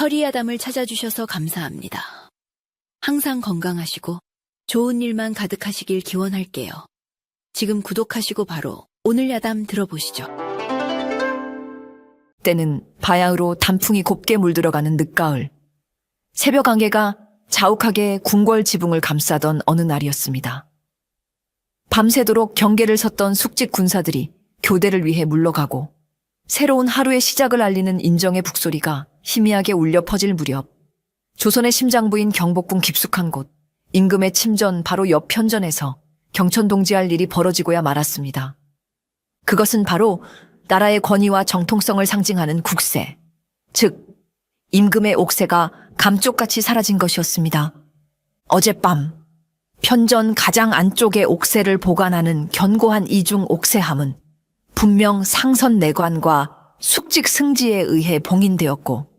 허리야담을 찾아주셔서 감사합니다. 항상 건강하시고 좋은 일만 가득하시길 기원할게요. 지금 구독하시고 바로 오늘 야담 들어보시죠. 때는 바야흐로 단풍이 곱게 물들어가는 늦가을. 새벽 안개가 자욱하게 궁궐 지붕을 감싸던 어느 날이었습니다. 밤새도록 경계를 섰던 숙직 군사들이 교대를 위해 물러가고 새로운 하루의 시작을 알리는 인정의 북소리가 희미하게 울려 퍼질 무렵 조선의 심장부인 경복궁 깊숙한 곳 임금의 침전 바로 옆 편전에서 경천동지할 일이 벌어지고야 말았습니다. 그것은 바로 나라의 권위와 정통성을 상징하는 국세, 즉 임금의 옥새가 감쪽같이 사라진 것이었습니다. 어젯밤 편전 가장 안쪽에 옥새를 보관하는 견고한 이중 옥새함은 분명 상선 내관과 숙직 승지에 의해 봉인되었고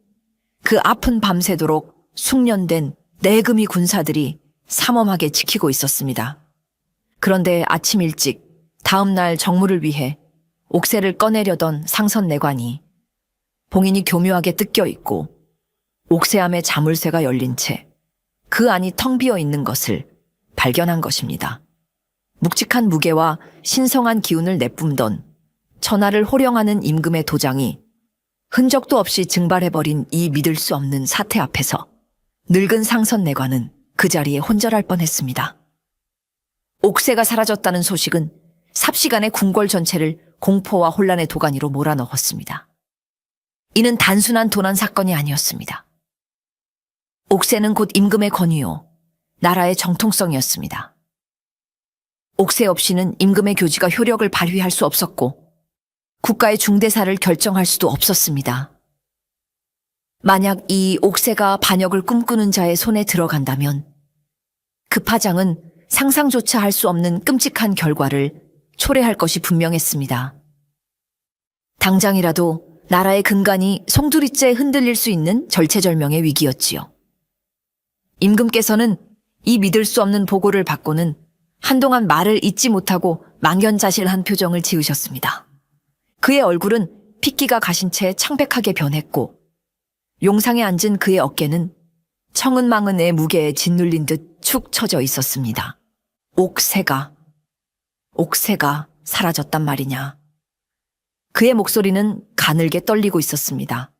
그 아픈 밤새도록 숙련된 내금이 군사들이 삼엄하게 지키고 있었습니다. 그런데 아침 일찍 다음 날 정무를 위해 옥새를 꺼내려던 상선 내관이 봉인이 교묘하게 뜯겨 있고 옥새함의 자물쇠가 열린 채 그 안이 텅 비어 있는 것을 발견한 것입니다. 묵직한 무게와 신성한 기운을 내뿜던 천하를 호령하는 임금의 도장이 흔적도 없이 증발해버린 이 믿을 수 없는 사태 앞에서 늙은 상선 내관은 그 자리에 혼절할 뻔했습니다. 옥새가 사라졌다는 소식은 삽시간에 궁궐 전체를 공포와 혼란의 도가니로 몰아넣었습니다. 이는 단순한 도난 사건이 아니었습니다. 옥새는 곧 임금의 권위요, 나라의 정통성이었습니다. 옥새 없이는 임금의 교지가 효력을 발휘할 수 없었고 국가의 중대사를 결정할 수도 없었습니다. 만약 이 옥새가 반역을 꿈꾸는 자의 손에 들어간다면 그 파장은 상상조차 할 수 없는 끔찍한 결과를 초래할 것이 분명했습니다. 당장이라도 나라의 근간이 송두리째 흔들릴 수 있는 절체절명의 위기였지요. 임금께서는 이 믿을 수 없는 보고를 받고는 한동안 말을 잇지 못하고 망연자실한 표정을 지으셨습니다. 그의 얼굴은 핏기가 가신 채 창백하게 변했고 용상에 앉은 그의 어깨는 청은망은의 무게에 짓눌린 듯 축 처져 있었습니다. 옥새가 사라졌단 말이냐. 그의 목소리는 가늘게 떨리고 있었습니다.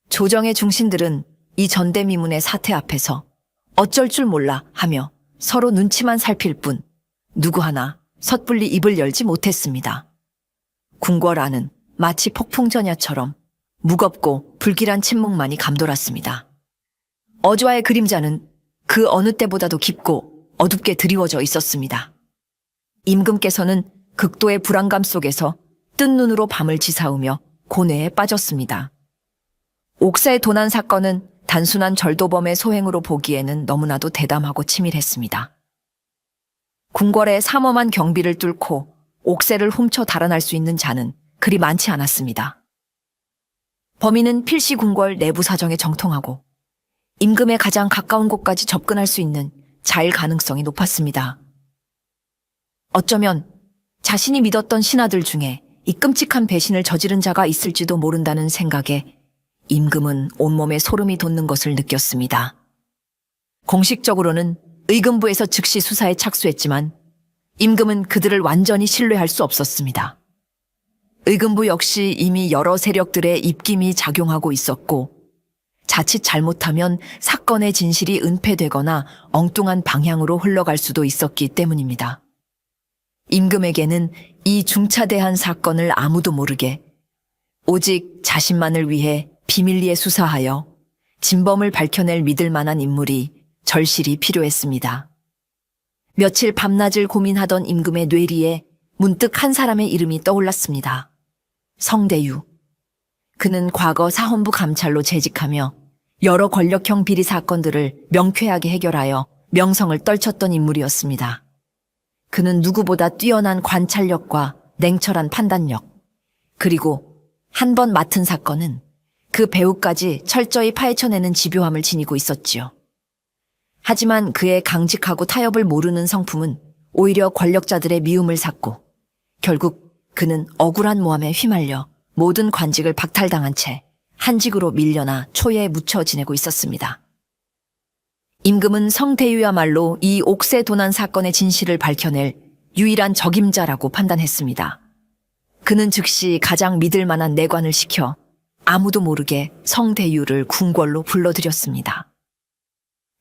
조정의 중신들은 이 전대미문의 사태 앞에서 어쩔 줄 몰라 하며 서로 눈치만 살필 뿐 누구 하나 섣불리 입을 열지 못했습니다. 궁궐 안은 마치 폭풍전야처럼 무겁고 불길한 침묵만이 감돌았습니다. 어좌의 그림자는 그 어느 때보다도 깊고 어둡게 드리워져 있었습니다. 임금께서는 극도의 불안감 속에서 뜬 눈으로 밤을 지사우며 고뇌에 빠졌습니다. 옥새의 도난 사건은 단순한 절도범의 소행으로 보기에는 너무나도 대담하고 치밀했습니다. 궁궐의 삼엄한 경비를 뚫고 옥새를 훔쳐 달아날 수 있는 자는 그리 많지 않았습니다. 범인은 필시 궁궐 내부 사정에 정통하고 임금의 가장 가까운 곳까지 접근할 수 있는 자일 가능성이 높았습니다. 어쩌면 자신이 믿었던 신하들 중에 이 끔찍한 배신을 저지른 자가 있을지도 모른다는 생각에 임금은 온몸에 소름이 돋는 것을 느꼈습니다. 공식적으로는 의금부에서 즉시 수사에 착수했지만 임금은 그들을 완전히 신뢰할 수 없었습니다. 의금부 역시 이미 여러 세력들의 입김이 작용하고 있었고 자칫 잘못하면 사건의 진실이 은폐되거나 엉뚱한 방향으로 흘러갈 수도 있었기 때문입니다. 임금에게는 이 중차대한 사건을 아무도 모르게 오직 자신만을 위해 비밀리에 수사하여 진범을 밝혀낼 믿을 만한 인물이 절실히 필요했습니다. 며칠 밤낮을 고민하던 임금의 뇌리에 문득 한 사람의 이름이 떠올랐습니다. 성대유. 그는 과거 사헌부 감찰로 재직하며 여러 권력형 비리 사건들을 명쾌하게 해결하여 명성을 떨쳤던 인물이었습니다. 그는 누구보다 뛰어난 관찰력과 냉철한 판단력, 그리고 한 번 맡은 사건은 그 배후까지 철저히 파헤쳐내는 집요함을 지니고 있었지요. 하지만 그의 강직하고 타협을 모르는 성품은 오히려 권력자들의 미움을 샀고 결국 그는 억울한 모함에 휘말려 모든 관직을 박탈당한 채 한직으로 밀려나 초예에 묻혀 지내고 있었습니다. 임금은 성대유야말로 이 옥새 도난 사건의 진실을 밝혀낼 유일한 적임자라고 판단했습니다. 그는 즉시 가장 믿을 만한 내관을 시켜 아무도 모르게 성대유를 궁궐로 불러들였습니다.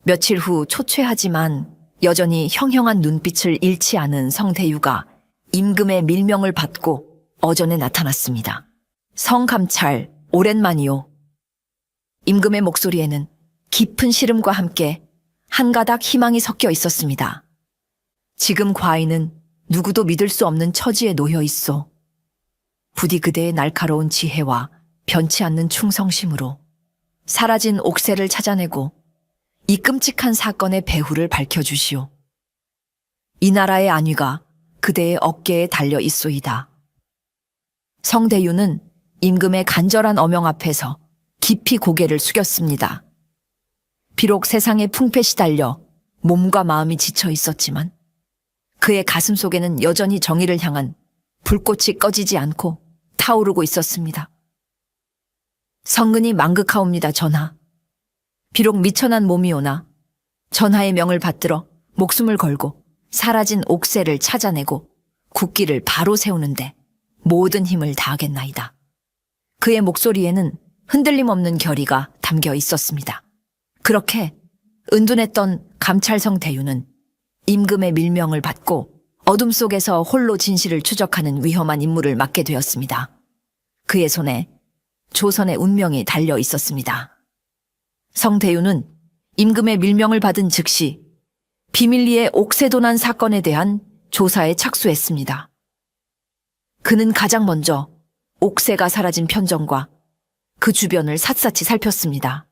며칠 후 초췌하지만 여전히 형형한 눈빛을 잃지 않은 성대유가 임금의 밀명을 받고 어전에 나타났습니다. 성감찰, 오랜만이요. 임금의 목소리에는 깊은 시름과 함께 한 가닥 희망이 섞여 있었습니다. 지금 과인은 누구도 믿을 수 없는 처지에 놓여 있어. 부디 그대의 날카로운 지혜와 변치 않는 충성심으로 사라진 옥새를 찾아내고 이 끔찍한 사건의 배후를 밝혀주시오. 이 나라의 안위가 그대의 어깨에 달려 있소이다. 성대유는 임금의 간절한 어명 앞에서 깊이 고개를 숙였습니다. 비록 세상에 풍패 시달려 몸과 마음이 지쳐 있었지만 그의 가슴 속에는 여전히 정의를 향한 불꽃이 꺼지지 않고 타오르고 있었습니다. 성근이 망극하옵니다, 전하. 비록 미천한 몸이오나 전하의 명을 받들어 목숨을 걸고 사라진 옥새를 찾아내고 국기를 바로 세우는데 모든 힘을 다하겠나이다. 그의 목소리에는 흔들림 없는 결의가 담겨 있었습니다. 그렇게 은둔했던 감찰성 대유는 임금의 밀명을 받고 어둠 속에서 홀로 진실을 추적하는 위험한 임무를 맡게 되었습니다. 그의 손에 조선의 운명이 달려 있었습니다. 성대유는 임금의 밀명을 받은 즉시 비밀리에 옥새도난 사건에 대한 조사에 착수했습니다. 그는 가장 먼저 옥새가 사라진 편전과 그 주변을 샅샅이 살폈습니다.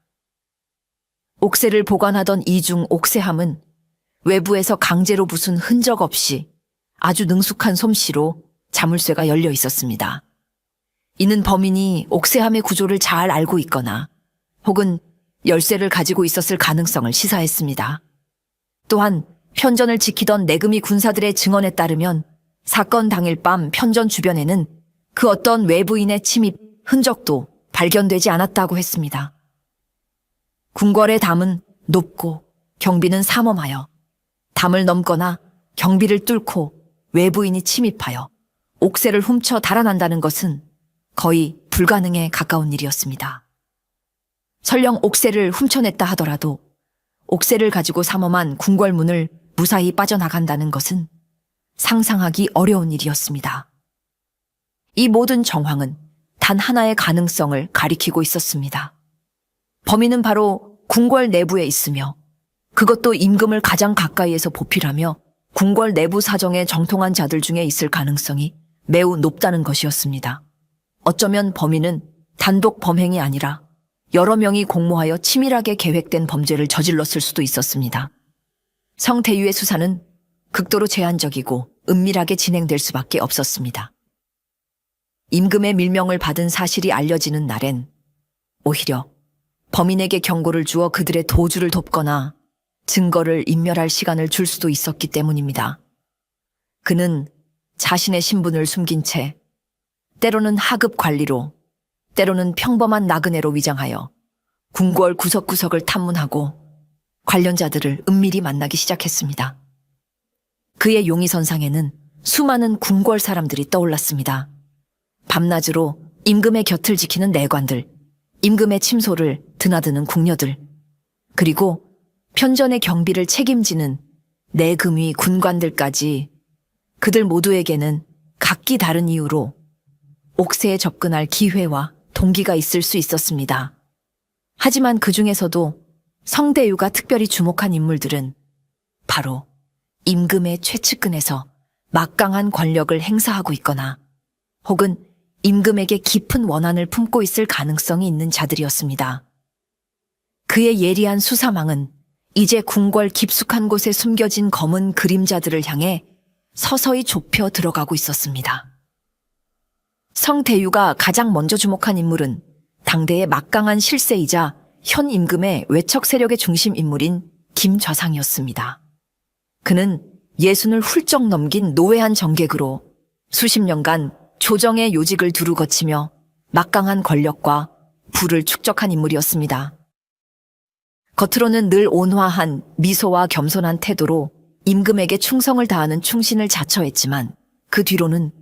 옥새를 보관하던 이중 옥새함은 외부에서 강제로 부순 흔적 없이 아주 능숙한 솜씨로 자물쇠가 열려 있었습니다. 이는 범인이 옥새함의 구조를 잘 알고 있거나 혹은 열쇠를 가지고 있었을 가능성을 시사했습니다. 또한 편전을 지키던 내금이 군사들의 증언에 따르면 사건 당일 밤 편전 주변에는 그 어떤 외부인의 침입 흔적도 발견되지 않았다고 했습니다. 궁궐의 담은 높고 경비는 삼엄하여 담을 넘거나 경비를 뚫고 외부인이 침입하여 옥새를 훔쳐 달아난다는 것은 거의 불가능에 가까운 일이었습니다. 설령 옥새를 훔쳐냈다 하더라도 옥새를 가지고 삼엄한 궁궐문을 무사히 빠져나간다는 것은 상상하기 어려운 일이었습니다. 이 모든 정황은 단 하나의 가능성을 가리키고 있었습니다. 범인은 바로 궁궐 내부에 있으며 그것도 임금을 가장 가까이에서 보필하며 궁궐 내부 사정에 정통한 자들 중에 있을 가능성이 매우 높다는 것이었습니다. 어쩌면 범인은 단독 범행이 아니라 여러 명이 공모하여 치밀하게 계획된 범죄를 저질렀을 수도 있었습니다. 성대유의 수사는 극도로 제한적이고 은밀하게 진행될 수밖에 없었습니다. 임금의 밀명을 받은 사실이 알려지는 날엔 오히려 범인에게 경고를 주어 그들의 도주를 돕거나 증거를 인멸할 시간을 줄 수도 있었기 때문입니다. 그는 자신의 신분을 숨긴 채 때로는 하급 관리로 때로는 평범한 나그네로 위장하여 궁궐 구석구석을 탐문하고 관련자들을 은밀히 만나기 시작했습니다. 그의 용의선상에는 수많은 궁궐 사람들이 떠올랐습니다. 밤낮으로 임금의 곁을 지키는 내관들, 임금의 침소를 드나드는 궁녀들, 그리고 편전의 경비를 책임지는 내금위 군관들까지 그들 모두에게는 각기 다른 이유로 옥새에 접근할 기회와 동기가 있을 수 있었습니다. 하지만 그 중에서도 성대유가 특별히 주목한 인물들은 바로 임금의 최측근에서 막강한 권력을 행사하고 있거나 혹은 임금에게 깊은 원한을 품고 있을 가능성이 있는 자들이었습니다. 그의 예리한 수사망은 이제 궁궐 깊숙한 곳에 숨겨진 검은 그림자들을 향해 서서히 좁혀 들어가고 있었습니다. 성대유가 가장 먼저 주목한 인물은 당대의 막강한 실세이자 현 임금의 외척 세력의 중심 인물인 김좌상이었습니다. 그는 예순을 훌쩍 넘긴 노회한 정객으로 수십 년간 조정의 요직을 두루 거치며 막강한 권력과 부를 축적한 인물이었습니다. 겉으로는 늘 온화한 미소와 겸손한 태도로 임금에게 충성을 다하는 충신을 자처했지만 그 뒤로는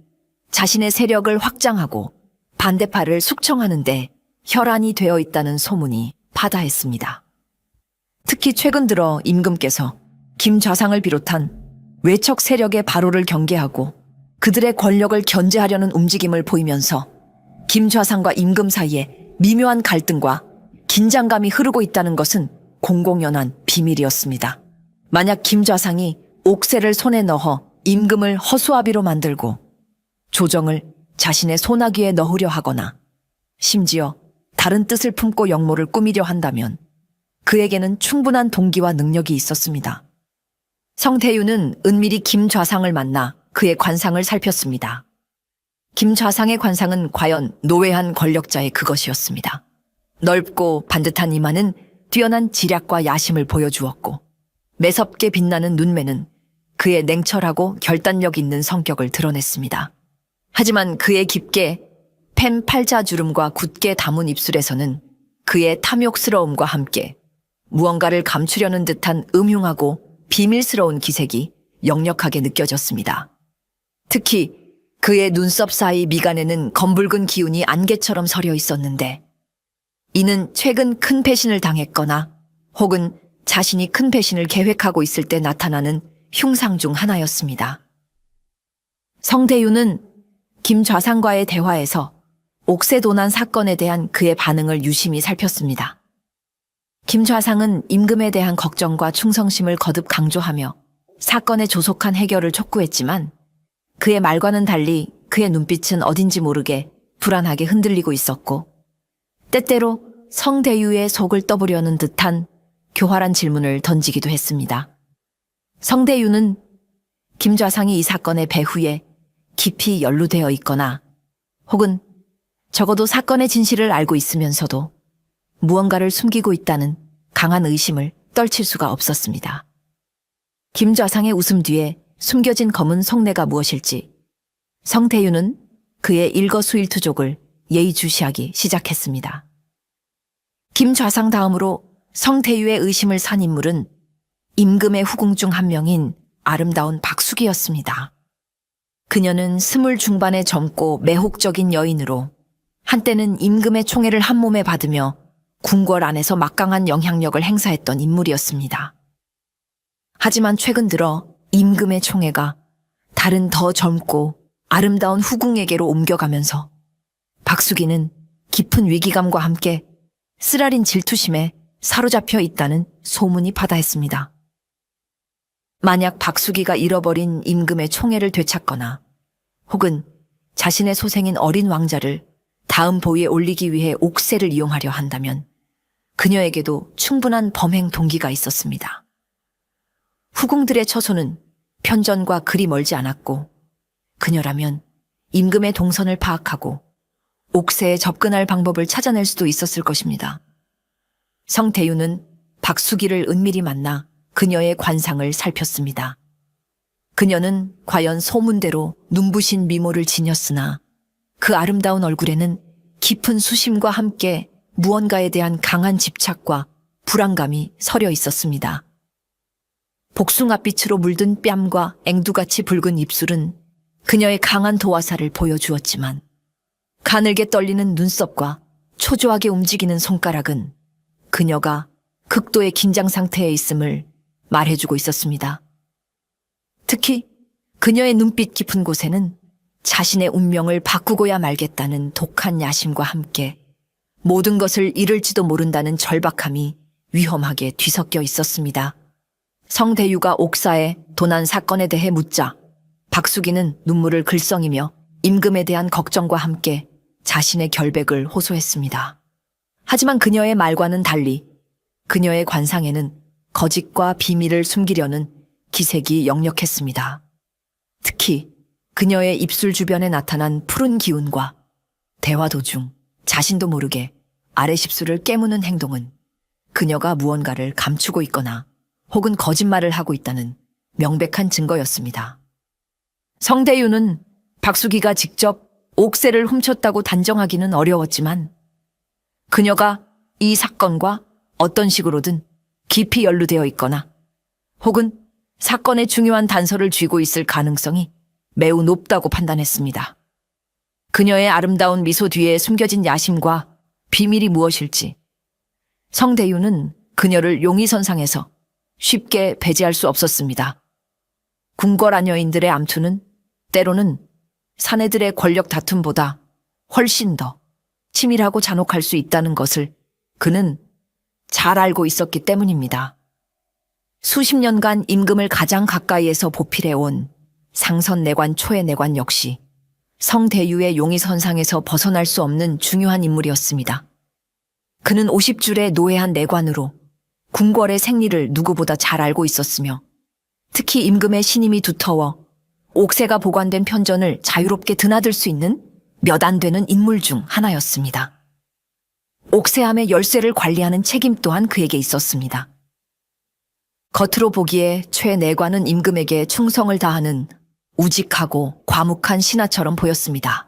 자신의 세력을 확장하고 반대파를 숙청하는데 혈안이 되어 있다는 소문이 파다했습니다. 특히 최근 들어 임금께서 김좌상을 비롯한 외척 세력의 발호를 경계하고 그들의 권력을 견제하려는 움직임을 보이면서 김좌상과 임금 사이에 미묘한 갈등과 긴장감이 흐르고 있다는 것은 공공연한 비밀이었습니다. 만약 김좌상이 옥새를 손에 넣어 임금을 허수아비로 만들고 조정을 자신의 소나기에 넣으려 하거나 심지어 다른 뜻을 품고 역모를 꾸미려 한다면 그에게는 충분한 동기와 능력이 있었습니다. 성태유는 은밀히 김좌상을 만나 그의 관상을 살폈습니다. 김좌상의 관상은 과연 노회한 권력자의 그것이었습니다. 넓고 반듯한 이마는 뛰어난 지략과 야심을 보여주었고 매섭게 빛나는 눈매는 그의 냉철하고 결단력 있는 성격을 드러냈습니다. 하지만 그의 깊게 펜 팔자주름과 굳게 담은 입술에서는 그의 탐욕스러움과 함께 무언가를 감추려는 듯한 음흉하고 비밀스러운 기색이 역력하게 느껴졌습니다. 특히 그의 눈썹 사이 미간에는 검붉은 기운이 안개처럼 서려 있었는데 이는 최근 큰 배신을 당했거나 혹은 자신이 큰 배신을 계획하고 있을 때 나타나는 흉상 중 하나였습니다. 성대유는 김좌상과의 대화에서 옥새도난 사건에 대한 그의 반응을 유심히 살폈습니다. 김좌상은 임금에 대한 걱정과 충성심을 거듭 강조하며 사건의 조속한 해결을 촉구했지만 그의 말과는 달리 그의 눈빛은 어딘지 모르게 불안하게 흔들리고 있었고 때때로 성대유의 속을 떠보려는 듯한 교활한 질문을 던지기도 했습니다. 성대유는 김좌상이 이 사건의 배후에 깊이 연루되어 있거나 혹은 적어도 사건의 진실을 알고 있으면서도 무언가를 숨기고 있다는 강한 의심을 떨칠 수가 없었습니다. 김좌상의 웃음 뒤에 숨겨진 검은 속내가 무엇일지 성태유는 그의 일거수일투족을 예의주시하기 시작했습니다. 김좌상 다음으로 성태유의 의심을 산 인물은 임금의 후궁 중 한 명인 아름다운 박숙이었습니다. 그녀는 20 중반의 젊고 매혹적인 여인으로 한때는 임금의 총애를 한 몸에 받으며 궁궐 안에서 막강한 영향력을 행사했던 인물이었습니다. 하지만 최근 들어 임금의 총애가 다른 더 젊고 아름다운 후궁에게로 옮겨가면서 박숙이는 깊은 위기감과 함께 쓰라린 질투심에 사로잡혀 있다는 소문이 파다했습니다. 만약 박숙이가 잃어버린 임금의 총애를 되찾거나 혹은 자신의 소생인 어린 왕자를 다음 보위에 올리기 위해 옥새를 이용하려 한다면 그녀에게도 충분한 범행 동기가 있었습니다. 후궁들의 처소는 편전과 그리 멀지 않았고 그녀라면 임금의 동선을 파악하고 옥새에 접근할 방법을 찾아낼 수도 있었을 것입니다. 성대유는 박숙이를 은밀히 만나 그녀의 관상을 살폈습니다. 그녀는 과연 소문대로 눈부신 미모를 지녔으나 그 아름다운 얼굴에는 깊은 수심과 함께 무언가에 대한 강한 집착과 불안감이 서려 있었습니다. 복숭아빛으로 물든 뺨과 앵두같이 붉은 입술은 그녀의 강한 도화살을 보여주었지만 가늘게 떨리는 눈썹과 초조하게 움직이는 손가락은 그녀가 극도의 긴장 상태에 있음을 말해주고 있었습니다. 특히 그녀의 눈빛 깊은 곳에는 자신의 운명을 바꾸고야 말겠다는 독한 야심과 함께 모든 것을 잃을지도 모른다는 절박함이 위험하게 뒤섞여 있었습니다. 성대유가 옥사에 도난 사건에 대해 묻자 박숙이는 눈물을 글썽이며 임금에 대한 걱정과 함께 자신의 결백을 호소했습니다. 하지만 그녀의 말과는 달리 그녀의 관상에는 거짓과 비밀을 숨기려는 기색이 역력했습니다. 특히 그녀의 입술 주변에 나타난 푸른 기운과 대화 도중 자신도 모르게 아랫입술을 깨무는 행동은 그녀가 무언가를 감추고 있거나 혹은 거짓말을 하고 있다는 명백한 증거였습니다. 성대유는 박숙이가 직접 옥새를 훔쳤다고 단정하기는 어려웠지만 그녀가 이 사건과 어떤 식으로든 깊이 연루되어 있거나 혹은 사건의 중요한 단서를 쥐고 있을 가능성이 매우 높다고 판단했습니다. 그녀의 아름다운 미소 뒤에 숨겨진 야심과 비밀이 무엇일지 성대유는 그녀를 용의선상에서 쉽게 배제할 수 없었습니다. 궁궐아녀인들의 암투는 때로는 사내들의 권력 다툼보다 훨씬 더 치밀하고 잔혹할 수 있다는 것을 그는 잘 알고 있었기 때문입니다. 수십 년간 임금을 가장 가까이에서 보필해온 상선내관 초해내관 역시 성대유의 용의선상에서 벗어날 수 없는 중요한 인물이었습니다. 그는 50줄의 노회한 내관으로 궁궐의 생리를 누구보다 잘 알고 있었으며 특히 임금의 신임이 두터워 옥새가 보관된 편전을 자유롭게 드나들 수 있는 몇 안 되는 인물 중 하나였습니다. 옥새함의 열쇠를 관리하는 책임 또한 그에게 있었습니다. 겉으로 보기에 최 내관은 임금에게 충성을 다하는 우직하고 과묵한 신하처럼 보였습니다.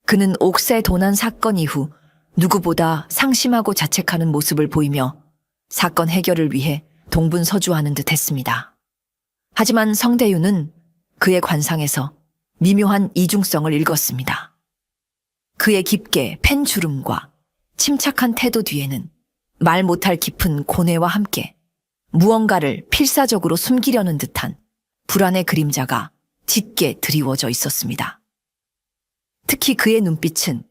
그는 옥새 도난 사건 이후 누구보다 상심하고 자책하는 모습을 보이며 사건 해결을 위해 동분서주하는 듯 했습니다. 하지만 성대유는 그의 관상에서 미묘한 이중성을 읽었습니다. 그의 깊게 팬 주름과 침착한 태도 뒤에는 말 못할 깊은 고뇌와 함께 무언가를 필사적으로 숨기려는 듯한 불안의 그림자가 짙게 드리워져 있었습니다. 특히 그의 눈빛은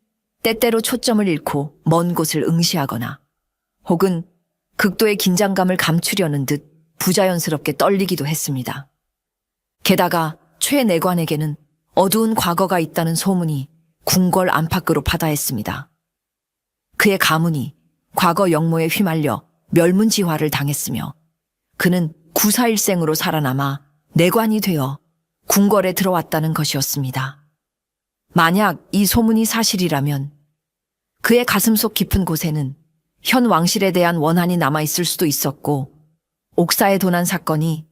때때로 초점을 잃고 먼 곳을 응시하거나 혹은 극도의 긴장감을 감추려는 듯 부자연스럽게 떨리기도 했습니다. 게다가 최 내관에게는 어두운 과거가 있다는 소문이 궁궐 안팎으로 파다했습니다. 그의 가문이 과거 역모에 휘말려 멸문지화를 당했으며 그는 구사일생으로 살아남아 내관이 되어 궁궐에 들어왔다는 것이었습니다. 만약 이 소문이 사실이라면 그의 가슴속 깊은 곳에는 현 왕실에 대한 원한이 남아있을 수도 있었고 옥사의 도난 사건이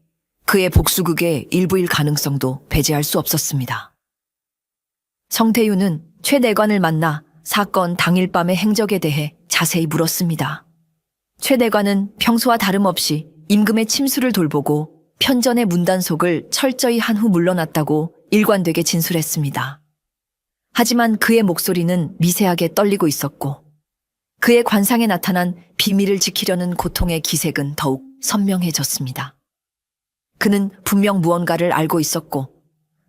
그의 복수극의 일부일 가능성도 배제할 수 없었습니다. 성태유는 최 내관을 만나 사건 당일 밤의 행적에 대해 자세히 물었습니다. 최 내관은 평소와 다름없이 임금의 침수를 돌보고 편전의 문단속을 철저히 한 후 물러났다고 일관되게 진술했습니다. 하지만 그의 목소리는 미세하게 떨리고 있었고 그의 관상에 나타난 비밀을 지키려는 고통의 기색은 더욱 선명해졌습니다. 그는 분명 무언가를 알고 있었고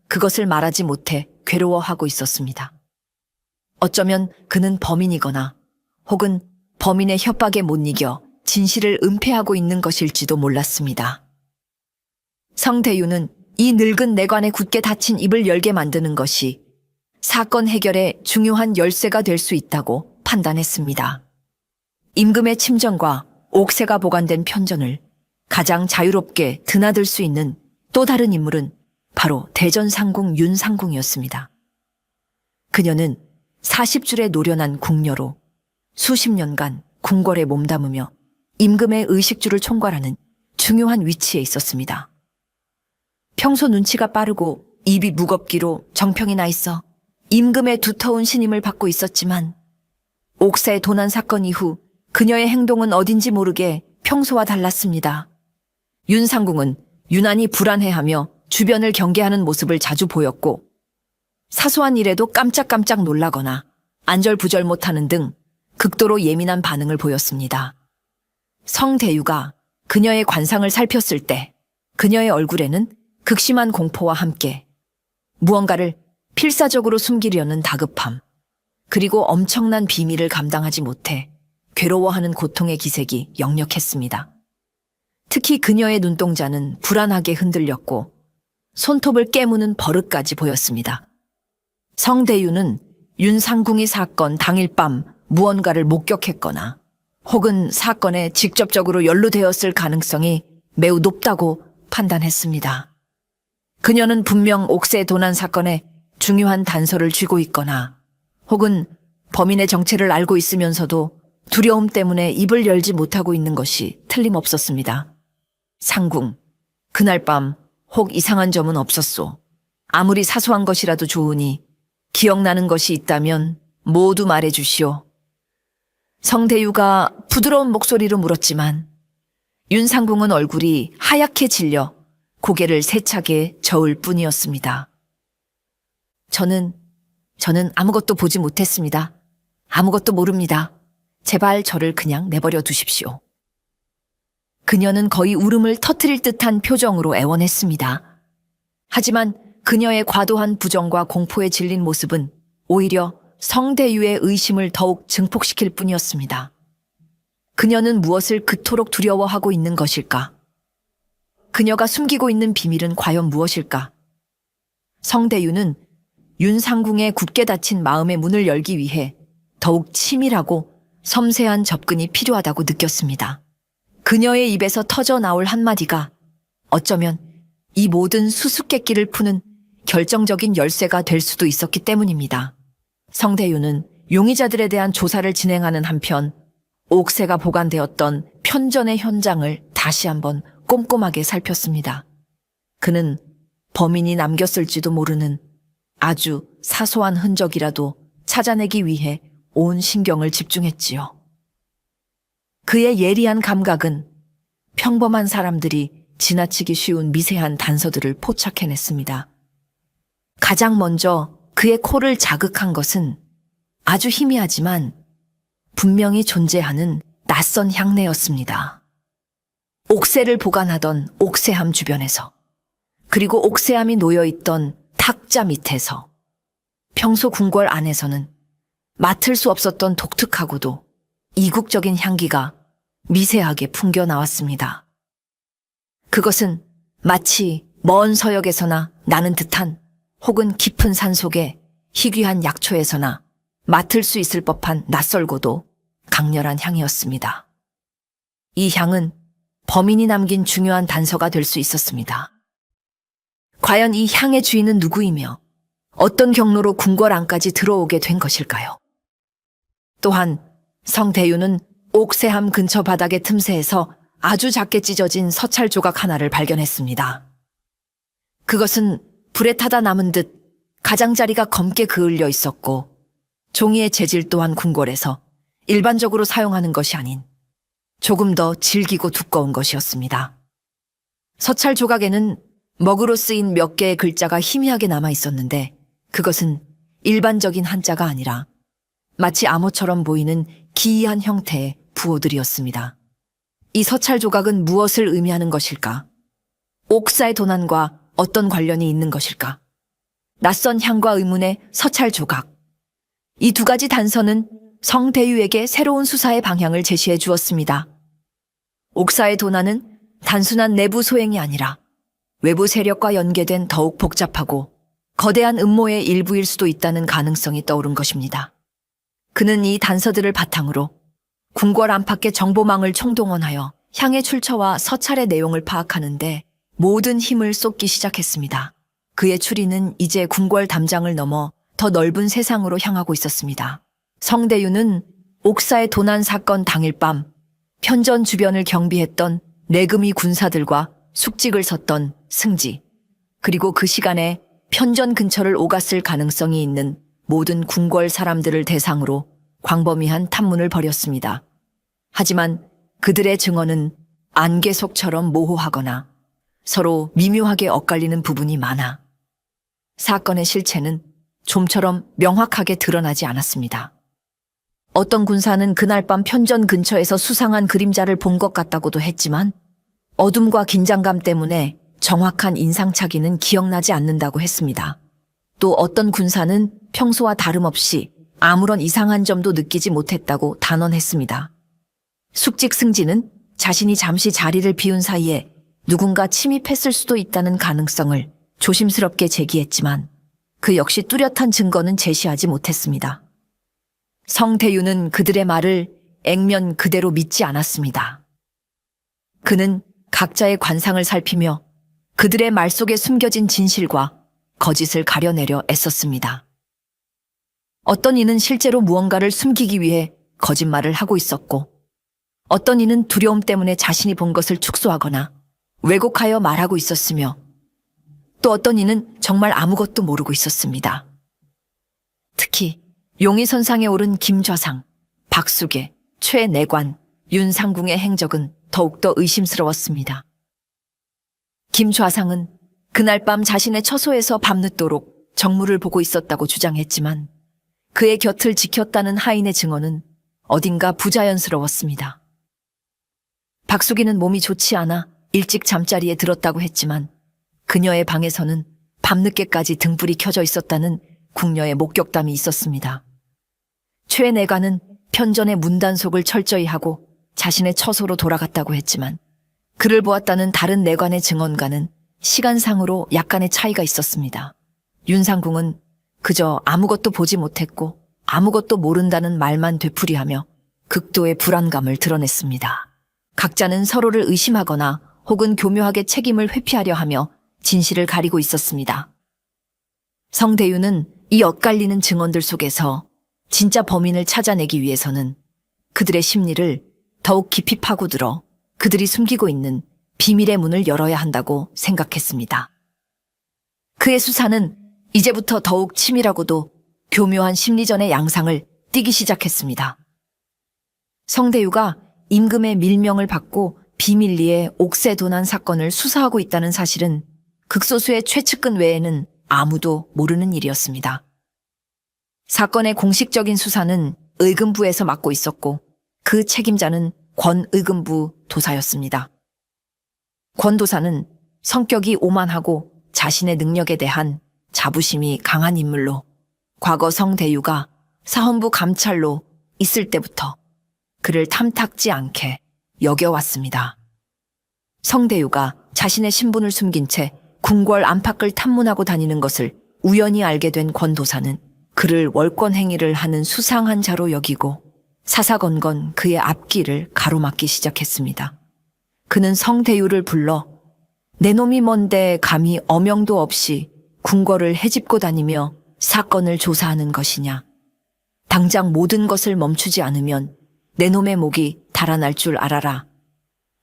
그것을 말하지 못해 괴로워하고 있었습니다. 어쩌면 그는 범인이거나 혹은 범인의 협박에 못 이겨 진실을 은폐하고 있는 것일지도 몰랐습니다. 성대유는 이 늙은 내관에 굳게 닫힌 입을 열게 만드는 것이 사건 해결에 중요한 열쇠가 될 수 있다고 판단했습니다. 임금의 침전과 옥새가 보관된 편전을 가장 자유롭게 드나들 수 있는 또 다른 인물은 바로 대전상궁 윤상궁이었습니다. 그녀는 40줄의 노련한 궁녀로 수십 년간 궁궐에 몸담으며 임금의 의식주를 총괄하는 중요한 위치에 있었습니다. 평소 눈치가 빠르고 입이 무겁기로 정평이 나 있어 임금의 두터운 신임을 받고 있었지만 옥새 도난 사건 이후 그녀의 행동은 어딘지 모르게 평소와 달랐습니다. 윤상궁은 유난히 불안해하며 주변을 경계하는 모습을 자주 보였고 사소한 일에도 깜짝깜짝 놀라거나 안절부절 못하는 등 극도로 예민한 반응을 보였습니다. 성대유가 그녀의 관상을 살폈을 때 그녀의 얼굴에는 극심한 공포와 함께 무언가를 필사적으로 숨기려는 다급함, 그리고 엄청난 비밀을 감당하지 못해 괴로워하는 고통의 기색이 역력했습니다. 특히 그녀의 눈동자는 불안하게 흔들렸고 손톱을 깨무는 버릇까지 보였습니다. 성대유는 윤상궁이 사건 당일 밤 무언가를 목격했거나 혹은 사건에 직접적으로 연루되었을 가능성이 매우 높다고 판단했습니다. 그녀는 분명 옥새 도난 사건에 중요한 단서를 쥐고 있거나 혹은 범인의 정체를 알고 있으면서도 두려움 때문에 입을 열지 못하고 있는 것이 틀림없었습니다. 상궁, 그날 밤 혹 이상한 점은 없었소. 아무리 사소한 것이라도 좋으니 기억나는 것이 있다면 모두 말해주시오. 성대유가 부드러운 목소리로 물었지만 윤상궁은 얼굴이 하얗게 질려 고개를 세차게 저을 뿐이었습니다. 저는 아무것도 보지 못했습니다. 아무것도 모릅니다. 제발 저를 그냥 내버려 두십시오. 그녀는 거의 울음을 터뜨릴 듯한 표정으로 애원했습니다. 하지만 그녀의 과도한 부정과 공포에 질린 모습은 오히려 성대유의 의심을 더욱 증폭시킬 뿐이었습니다. 그녀는 무엇을 그토록 두려워하고 있는 것일까? 그녀가 숨기고 있는 비밀은 과연 무엇일까? 성대유는 윤상궁의 굳게 닫힌 마음의 문을 열기 위해 더욱 치밀하고 섬세한 접근이 필요하다고 느꼈습니다. 그녀의 입에서 터져 나올 한마디가 어쩌면 이 모든 수수께끼를 푸는 결정적인 열쇠가 될 수도 있었기 때문입니다. 성대유는 용의자들에 대한 조사를 진행하는 한편 옥새가 보관되었던 편전의 현장을 다시 한번 꼼꼼하게 살폈습니다. 그는 범인이 남겼을지도 모르는 아주 사소한 흔적이라도 찾아내기 위해 온 신경을 집중했지요. 그의 예리한 감각은 평범한 사람들이 지나치기 쉬운 미세한 단서들을 포착해냈습니다. 가장 먼저 그의 코를 자극한 것은 아주 희미하지만 분명히 존재하는 낯선 향내였습니다. 옥새를 보관하던 옥새함 주변에서, 그리고 옥새함이 놓여있던 탁자 밑에서, 평소 궁궐 안에서는 맡을 수 없었던 독특하고도 이국적인 향기가 미세하게 풍겨 나왔습니다. 그것은 마치 먼 서역에서나 나는 듯한 혹은 깊은 산속의 희귀한 약초에서나 맡을 수 있을 법한 낯설고도 강렬한 향이었습니다. 이 향은 범인이 남긴 중요한 단서가 될 수 있었습니다. 과연 이 향의 주인은 누구이며 어떤 경로로 궁궐 안까지 들어오게 된 것일까요? 또한 성대유는 옥새함 근처 바닥의 틈새에서 아주 작게 찢어진 서찰 조각 하나를 발견했습니다. 그것은 불에 타다 남은 듯 가장자리가 검게 그을려 있었고 종이의 재질 또한 궁궐에서 일반적으로 사용하는 것이 아닌 조금 더 질기고 두꺼운 것이었습니다. 서찰 조각에는 먹으로 쓰인 몇 개의 글자가 희미하게 남아 있었는데 그것은 일반적인 한자가 아니라 마치 암호처럼 보이는 기이한 형태의 부호들이었습니다. 이 서찰 조각은 무엇을 의미하는 것일까? 옥사의 도난과 어떤 관련이 있는 것일까? 낯선 향과 의문의 서찰 조각. 이 두 가지 단서는 성대유에게 새로운 수사의 방향을 제시해 주었습니다. 옥사의 도난은 단순한 내부 소행이 아니라 외부 세력과 연계된 더욱 복잡하고 거대한 음모의 일부일 수도 있다는 가능성이 떠오른 것입니다. 그는 이 단서들을 바탕으로 궁궐 안팎의 정보망을 총동원하여 향의 출처와 서찰의 내용을 파악하는데 모든 힘을 쏟기 시작했습니다. 그의 추리는 이제 궁궐 담장을 넘어 더 넓은 세상으로 향하고 있었습니다. 성대유는 옥사의 도난 사건 당일 밤 편전 주변을 경비했던 내금위 군사들과 숙직을 섰던 승지, 그리고 그 시간에 편전 근처를 오갔을 가능성이 있는 모든 궁궐 사람들을 대상으로 광범위한 탐문을 벌였습니다. 하지만 그들의 증언은 안개 속처럼 모호하거나 서로 미묘하게 엇갈리는 부분이 많아 사건의 실체는 좀처럼 명확하게 드러나지 않았습니다. 어떤 군사는 그날 밤 편전 근처에서 수상한 그림자를 본 것 같다고도 했지만 어둠과 긴장감 때문에 정확한 인상착의는 기억나지 않는다고 했습니다. 또 어떤 군사는 평소와 다름없이 아무런 이상한 점도 느끼지 못했다고 단언했습니다. 숙직 승지는 자신이 잠시 자리를 비운 사이에 누군가 침입했을 수도 있다는 가능성을 조심스럽게 제기했지만 그 역시 뚜렷한 증거는 제시하지 못했습니다. 성대유는 그들의 말을 액면 그대로 믿지 않았습니다. 그는 각자의 관상을 살피며 그들의 말 속에 숨겨진 진실과 거짓을 가려내려 애썼습니다. 어떤 이는 실제로 무언가를 숨기기 위해 거짓말을 하고 있었고, 어떤 이는 두려움 때문에 자신이 본 것을 축소하거나 왜곡하여 말하고 있었으며, 또 어떤 이는 정말 아무것도 모르고 있었습니다. 특히 용의선상에 오른 김좌상, 박수계, 최내관, 윤상궁의 행적은 더욱더 의심스러웠습니다. 김 좌상은 그날 밤 자신의 처소에서 밤늦도록 정무를 보고 있었다고 주장했지만 그의 곁을 지켰다는 하인의 증언은 어딘가 부자연스러웠습니다. 박숙이는 몸이 좋지 않아 일찍 잠자리에 들었다고 했지만 그녀의 방에서는 밤늦게까지 등불이 켜져 있었다는 궁녀의 목격담이 있었습니다. 최 내관은 편전의 문단속을 철저히 하고 자신의 처소로 돌아갔다고 했지만 그를 보았다는 다른 내관의 증언과는 시간상으로 약간의 차이가 있었습니다. 윤상궁은 그저 아무것도 보지 못했고 아무것도 모른다는 말만 되풀이하며 극도의 불안감을 드러냈습니다. 각자는 서로를 의심하거나 혹은 교묘하게 책임을 회피하려 하며 진실을 가리고 있었습니다. 성대유는 이 엇갈리는 증언들 속에서 진짜 범인을 찾아내기 위해서는 그들의 심리를 더욱 깊이 파고들어 그들이 숨기고 있는 비밀의 문을 열어야 한다고 생각했습니다. 그의 수사는 이제부터 더욱 치밀하고도 교묘한 심리전의 양상을 띠기 시작했습니다. 성대유가 임금의 밀명을 받고 비밀리에 옥새 도난 사건을 수사하고 있다는 사실은 극소수의 최측근 외에는 아무도 모르는 일이었습니다. 사건의 공식적인 수사는 의금부에서 맡고 있었고 그 책임자는 권 의금부 도사였습니다. 권 도사는 성격이 오만하고 자신의 능력에 대한 자부심이 강한 인물로 과거 성대유가 사헌부 감찰로 있을 때부터 그를 탐탁지 않게 여겨왔습니다. 성대유가 자신의 신분을 숨긴 채 궁궐 안팎을 탐문하고 다니는 것을 우연히 알게 된 권 도사는 그를 월권 행위를 하는 수상한 자로 여기고 사사건건 그의 앞길을 가로막기 시작했습니다. 그는 성대유를 불러 내 놈이 뭔데 감히 어명도 없이 궁궐을 헤집고 다니며 사건을 조사하는 것이냐. 당장 모든 것을 멈추지 않으면 내 놈의 목이 달아날 줄 알아라.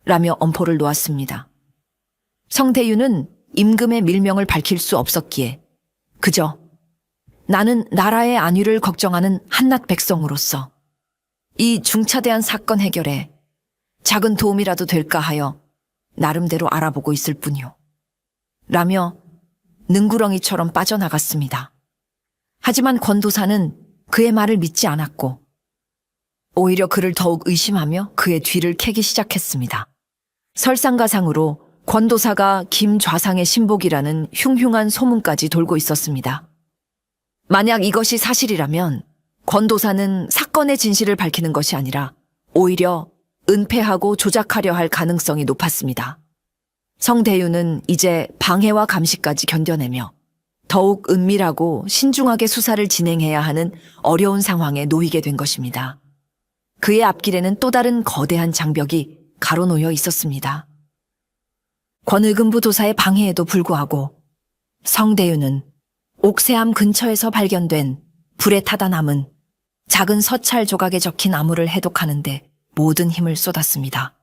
라며 엄포를 놓았습니다. 성대유는 임금의 밀명을 밝힐 수 없었기에 그저 나는 나라의 안위를 걱정하는 한낱 백성으로서 이 중차대한 사건 해결에 작은 도움이라도 될까 하여 나름대로 알아보고 있을 뿐이요. 라며 능구렁이처럼 빠져나갔습니다. 하지만 권도사는 그의 말을 믿지 않았고 오히려 그를 더욱 의심하며 그의 뒤를 캐기 시작했습니다. 설상가상으로 권도사가 김 좌상의 신복이라는 흉흉한 소문까지 돌고 있었습니다. 만약 이것이 사실이라면 권도사는 사건의 진실을 밝히는 것이 아니라 오히려 은폐하고 조작하려 할 가능성이 높았습니다. 성대유는 이제 방해와 감시까지 견뎌내며 더욱 은밀하고 신중하게 수사를 진행해야 하는 어려운 상황에 놓이게 된 것입니다. 그의 앞길에는 또 다른 거대한 장벽이 가로놓여 있었습니다. 권의금부 도사의 방해에도 불구하고 성대유는 옥새암 근처에서 발견된 불에 타다 남은 작은 서찰 조각에 적힌 암호를 해독하는데 모든 힘을 쏟았습니다.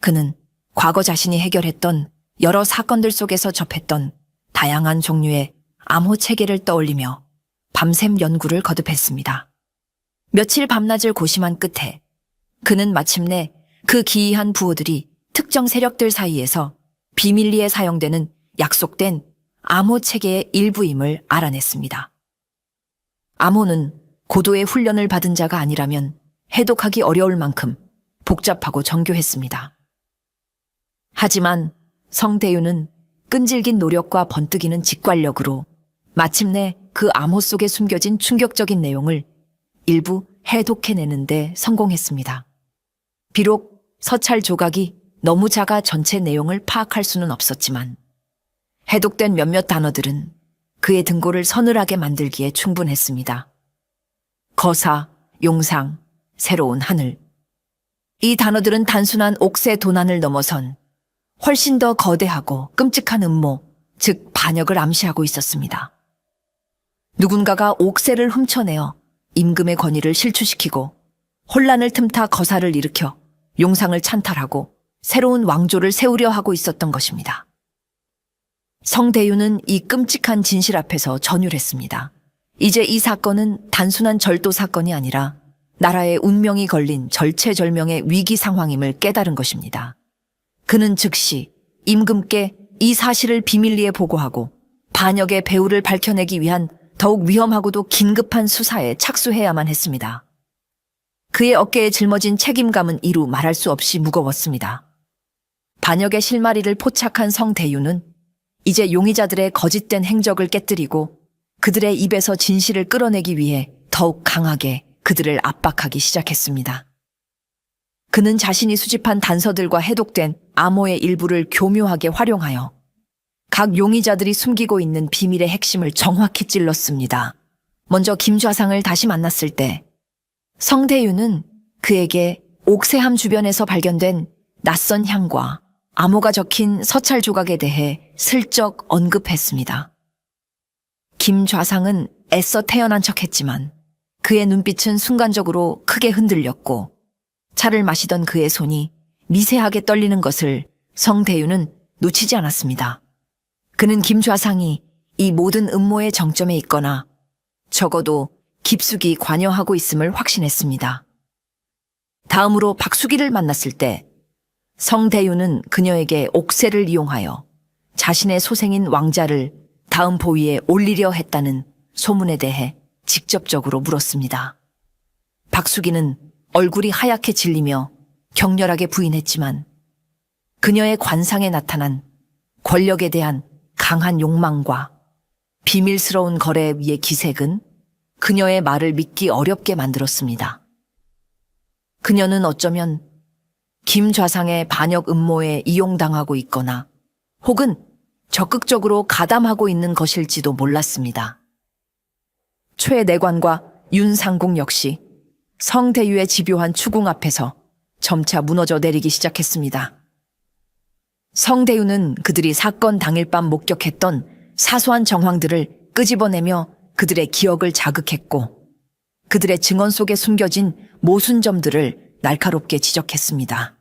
그는 과거 자신이 해결했던 여러 사건들 속에서 접했던 다양한 종류의 암호 체계를 떠올리며 밤샘 연구를 거듭했습니다. 며칠 밤낮을 고심한 끝에 그는 마침내 그 기이한 부호들이 특정 세력들 사이에서 비밀리에 사용되는 약속된 암호 체계의 일부임을 알아냈습니다. 암호는 고도의 훈련을 받은 자가 아니라면 해독하기 어려울 만큼 복잡하고 정교했습니다. 하지만 성대유는 끈질긴 노력과 번뜩이는 직관력으로 마침내 그 암호 속에 숨겨진 충격적인 내용을 일부 해독해내는데 성공했습니다. 비록 서찰 조각이 너무 작아 전체 내용을 파악할 수는 없었지만 해독된 몇몇 단어들은 그의 등골을 서늘하게 만들기에 충분했습니다. 거사, 용상, 새로운 하늘. 이 단어들은 단순한 옥새 도난을 넘어선 훨씬 더 거대하고 끔찍한 음모, 즉 반역을 암시하고 있었습니다. 누군가가 옥새를 훔쳐내어 임금의 권위를 실추시키고 혼란을 틈타 거사를 일으켜 용상을 찬탈하고 새로운 왕조를 세우려 하고 있었던 것입니다. 성대유는 이 끔찍한 진실 앞에서 전율했습니다. 이제 이 사건은 단순한 절도 사건이 아니라 나라의 운명이 걸린 절체절명의 위기 상황임을 깨달은 것입니다. 그는 즉시 임금께 이 사실을 비밀리에 보고하고 반역의 배후를 밝혀내기 위한 더욱 위험하고도 긴급한 수사에 착수해야만 했습니다. 그의 어깨에 짊어진 책임감은 이루 말할 수 없이 무거웠습니다. 반역의 실마리를 포착한 성대유는 이제 용의자들의 거짓된 행적을 깨뜨리고 그들의 입에서 진실을 끌어내기 위해 더욱 강하게 그들을 압박하기 시작했습니다. 그는 자신이 수집한 단서들과 해독된 암호의 일부를 교묘하게 활용하여 각 용의자들이 숨기고 있는 비밀의 핵심을 정확히 찔렀습니다. 먼저 김좌상을 다시 만났을 때 성대유는 그에게 옥새함 주변에서 발견된 낯선 향과 암호가 적힌 서찰 조각에 대해 슬쩍 언급했습니다. 김좌상은 애써 태연한 척했지만 그의 눈빛은 순간적으로 크게 흔들렸고 차를 마시던 그의 손이 미세하게 떨리는 것을 성대유는 놓치지 않았습니다. 그는 김좌상이 이 모든 음모의 정점에 있거나 적어도 깊숙이 관여하고 있음을 확신했습니다. 다음으로 박수기를 만났을 때 성대유는 그녀에게 옥새를 이용하여 자신의 소생인 왕자를 다음 보위에 올리려 했다는 소문에 대해 직접적으로 물었습니다. 박수기는 얼굴이 하얗게 질리며 격렬하게 부인했지만 그녀의 관상에 나타난 권력에 대한 강한 욕망과 비밀스러운 거래 위의 기색은 그녀의 말을 믿기 어렵게 만들었습니다. 그녀는 어쩌면 김좌상의 반역 음모에 이용당하고 있거나 혹은 적극적으로 가담하고 있는 것일지도 몰랐습니다. 최내관과 윤상궁 역시 성대유의 집요한 추궁 앞에서 점차 무너져 내리기 시작했습니다. 성대유는 그들이 사건 당일 밤 목격했던 사소한 정황들을 끄집어내며 그들의 기억을 자극했고 그들의 증언 속에 숨겨진 모순점들을 날카롭게 지적했습니다.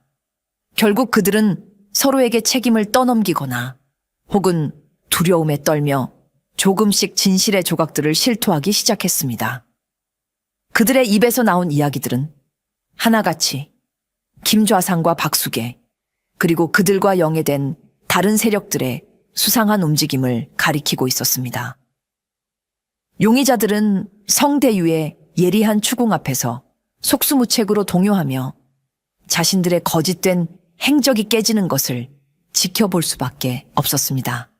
결국 그들은 서로에게 책임을 떠넘기거나 혹은 두려움에 떨며 조금씩 진실의 조각들을 실토하기 시작했습니다. 그들의 입에서 나온 이야기들은 하나같이 김좌상과 박수계 그리고 그들과 영해된 다른 세력들의 수상한 움직임을 가리키고 있었습니다. 용의자들은 성대유의 예리한 추궁 앞에서 속수무책으로 동요하며 자신들의 거짓된 행적이 깨지는 것을 지켜볼 수밖에 없었습니다.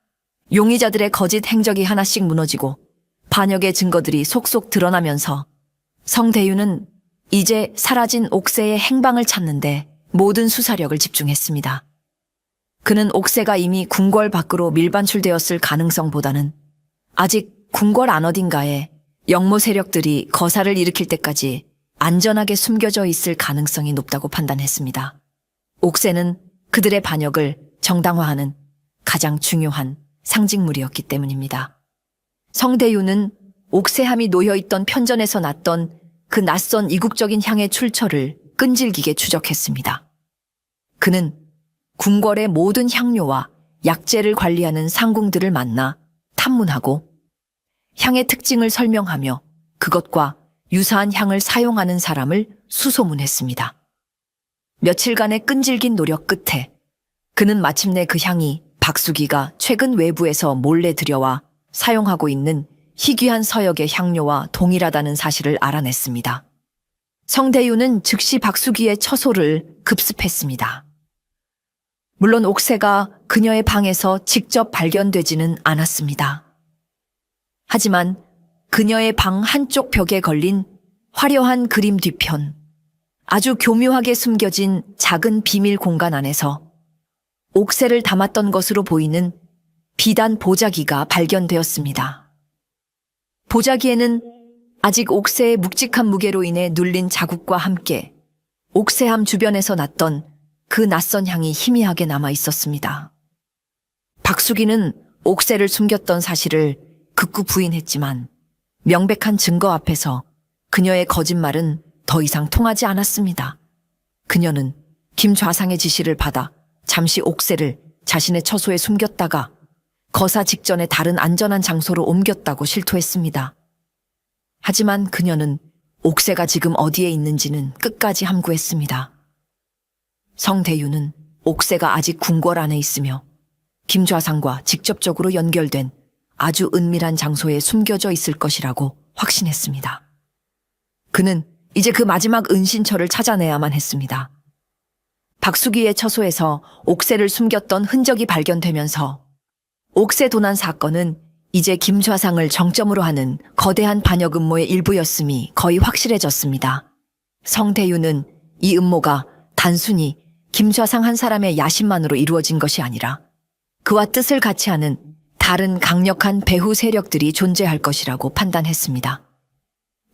용의자들의 거짓 행적이 하나씩 무너지고 반역의 증거들이 속속 드러나면서 성대유는 이제 사라진 옥새의 행방을 찾는데 모든 수사력을 집중했습니다. 그는 옥새가 이미 궁궐 밖으로 밀반출되었을 가능성보다는 아직 궁궐 안 어딘가에 영모 세력들이 거사를 일으킬 때까지 안전하게 숨겨져 있을 가능성이 높다고 판단했습니다. 옥새는 그들의 반역을 정당화하는 가장 중요한 상징물이었기 때문입니다. 성대유는 옥새함이 놓여있던 편전에서 났던 그 낯선 이국적인 향의 출처를 끈질기게 추적했습니다. 그는 궁궐의 모든 향료와 약재를 관리하는 상궁들을 만나 탐문하고 향의 특징을 설명하며 그것과 유사한 향을 사용하는 사람을 수소문했습니다. 며칠간의 끈질긴 노력 끝에 그는 마침내 그 향이 박수기가 최근 외부에서 몰래 들여와 사용하고 있는 희귀한 서역의 향료와 동일하다는 사실을 알아냈습니다. 성대유는 즉시 박수기의 처소를 급습했습니다. 물론 옥새가 그녀의 방에서 직접 발견되지는 않았습니다. 하지만 그녀의 방 한쪽 벽에 걸린 화려한 그림 뒤편, 아주 교묘하게 숨겨진 작은 비밀 공간 안에서 옥새를 담았던 것으로 보이는 비단 보자기가 발견되었습니다. 보자기에는 아직 옥새의 묵직한 무게로 인해 눌린 자국과 함께 옥새함 주변에서 났던 그 낯선 향이 희미하게 남아 있었습니다. 박수기는 옥새를 숨겼던 사실을 극구 부인했지만 명백한 증거 앞에서 그녀의 거짓말은 더 이상 통하지 않았습니다. 그녀는 김좌상의 지시를 받아 잠시 옥새를 자신의 처소에 숨겼다가 거사 직전에 다른 안전한 장소로 옮겼다고 실토했습니다. 하지만 그녀는 옥새가 지금 어디에 있는지는 끝까지 함구했습니다. 성대유는 옥새가 아직 궁궐 안에 있으며 김좌상과 직접적으로 연결된 아주 은밀한 장소에 숨겨져 있을 것이라고 확신했습니다. 그는 이제 그 마지막 은신처를 찾아내야만 했습니다. 박수기의 처소에서 옥새를 숨겼던 흔적이 발견되면서 옥새 도난 사건은 이제 김좌상을 정점으로 하는 거대한 반역 음모의 일부였음이 거의 확실해졌습니다. 성대유는 이 음모가 단순히 김좌상 한 사람의 야심만으로 이루어진 것이 아니라 그와 뜻을 같이 하는 다른 강력한 배후 세력들이 존재할 것이라고 판단했습니다.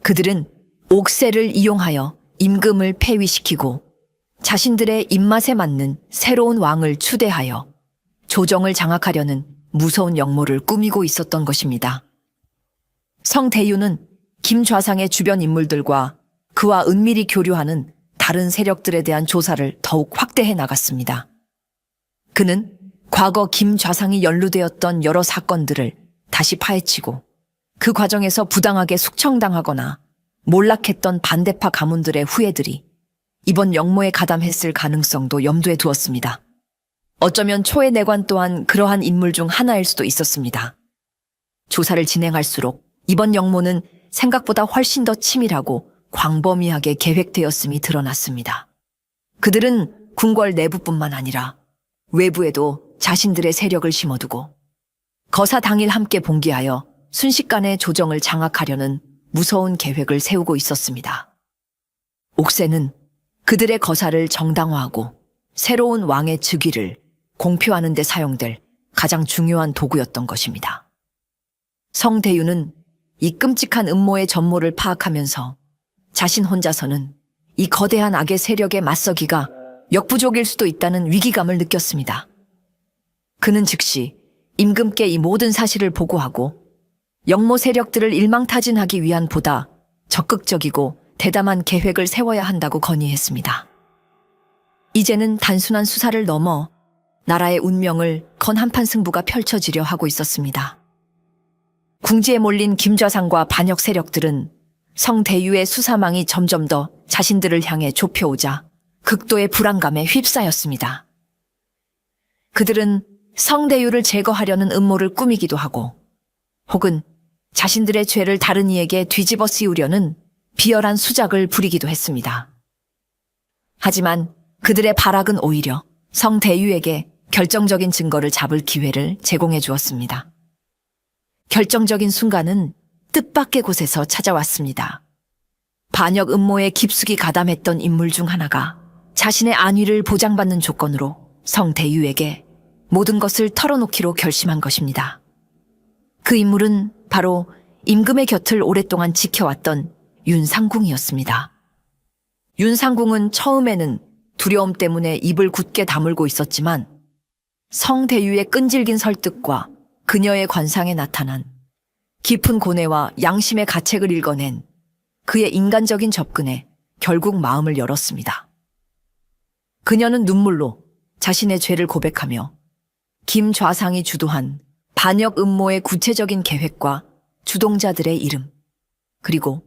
그들은 옥새를 이용하여 임금을 폐위시키고 자신들의 입맛에 맞는 새로운 왕을 추대하여 조정을 장악하려는 무서운 역모를 꾸미고 있었던 것입니다. 성대유는 김좌상의 주변 인물들과 그와 은밀히 교류하는 다른 세력들에 대한 조사를 더욱 확대해 나갔습니다. 그는 과거 김좌상이 연루되었던 여러 사건들을 다시 파헤치고 그 과정에서 부당하게 숙청당하거나 몰락했던 반대파 가문들의 후예들이 이번 역모에 가담했을 가능성도 염두에 두었습니다. 어쩌면 초의 내관 또한 그러한 인물 중 하나일 수도 있었습니다. 조사를 진행할수록 이번 역모는 생각보다 훨씬 더 치밀하고 광범위하게 계획되었음이 드러났습니다. 그들은 궁궐 내부뿐만 아니라 외부에도 자신들의 세력을 심어두고 거사 당일 함께 봉기하여 순식간에 조정을 장악하려는 무서운 계획을 세우고 있었습니다. 옥새는 그들의 거사를 정당화하고 새로운 왕의 즉위를 공표하는 데 사용될 가장 중요한 도구였던 것입니다. 성대유는 이 끔찍한 음모의 전모를 파악하면서 자신 혼자서는 이 거대한 악의 세력에 맞서기가 역부족일 수도 있다는 위기감을 느꼈습니다. 그는 즉시 임금께 이 모든 사실을 보고하고 역모 세력들을 일망타진하기 위한 보다 적극적이고 대담한 계획을 세워야 한다고 건의했습니다. 이제는 단순한 수사를 넘어 나라의 운명을 건 한판 승부가 펼쳐지려 하고 있었습니다. 궁지에 몰린 김좌상과 반역 세력들은 성대유의 수사망이 점점 더 자신들을 향해 좁혀오자 극도의 불안감에 휩싸였습니다. 그들은 성대유를 제거하려는 음모를 꾸미기도 하고 혹은 자신들의 죄를 다른 이에게 뒤집어 씌우려는 비열한 수작을 부리기도 했습니다. 하지만 그들의 발악은 오히려 성대유에게 결정적인 증거를 잡을 기회를 제공해 주었습니다. 결정적인 순간은 뜻밖의 곳에서 찾아왔습니다. 반역 음모에 깊숙이 가담했던 인물 중 하나가 자신의 안위를 보장받는 조건으로 성대유에게 모든 것을 털어놓기로 결심한 것입니다. 그 인물은 바로 임금의 곁을 오랫동안 지켜왔던 윤상궁이었습니다. 윤상궁은 처음에는 두려움 때문에 입을 굳게 다물고 있었지만 성대유의 끈질긴 설득과 그녀의 관상에 나타난 깊은 고뇌와 양심의 가책을 읽어낸 그의 인간적인 접근에 결국 마음을 열었습니다. 그녀는 눈물로 자신의 죄를 고백하며 김좌상이 주도한 반역 음모의 구체적인 계획과 주동자들의 이름, 그리고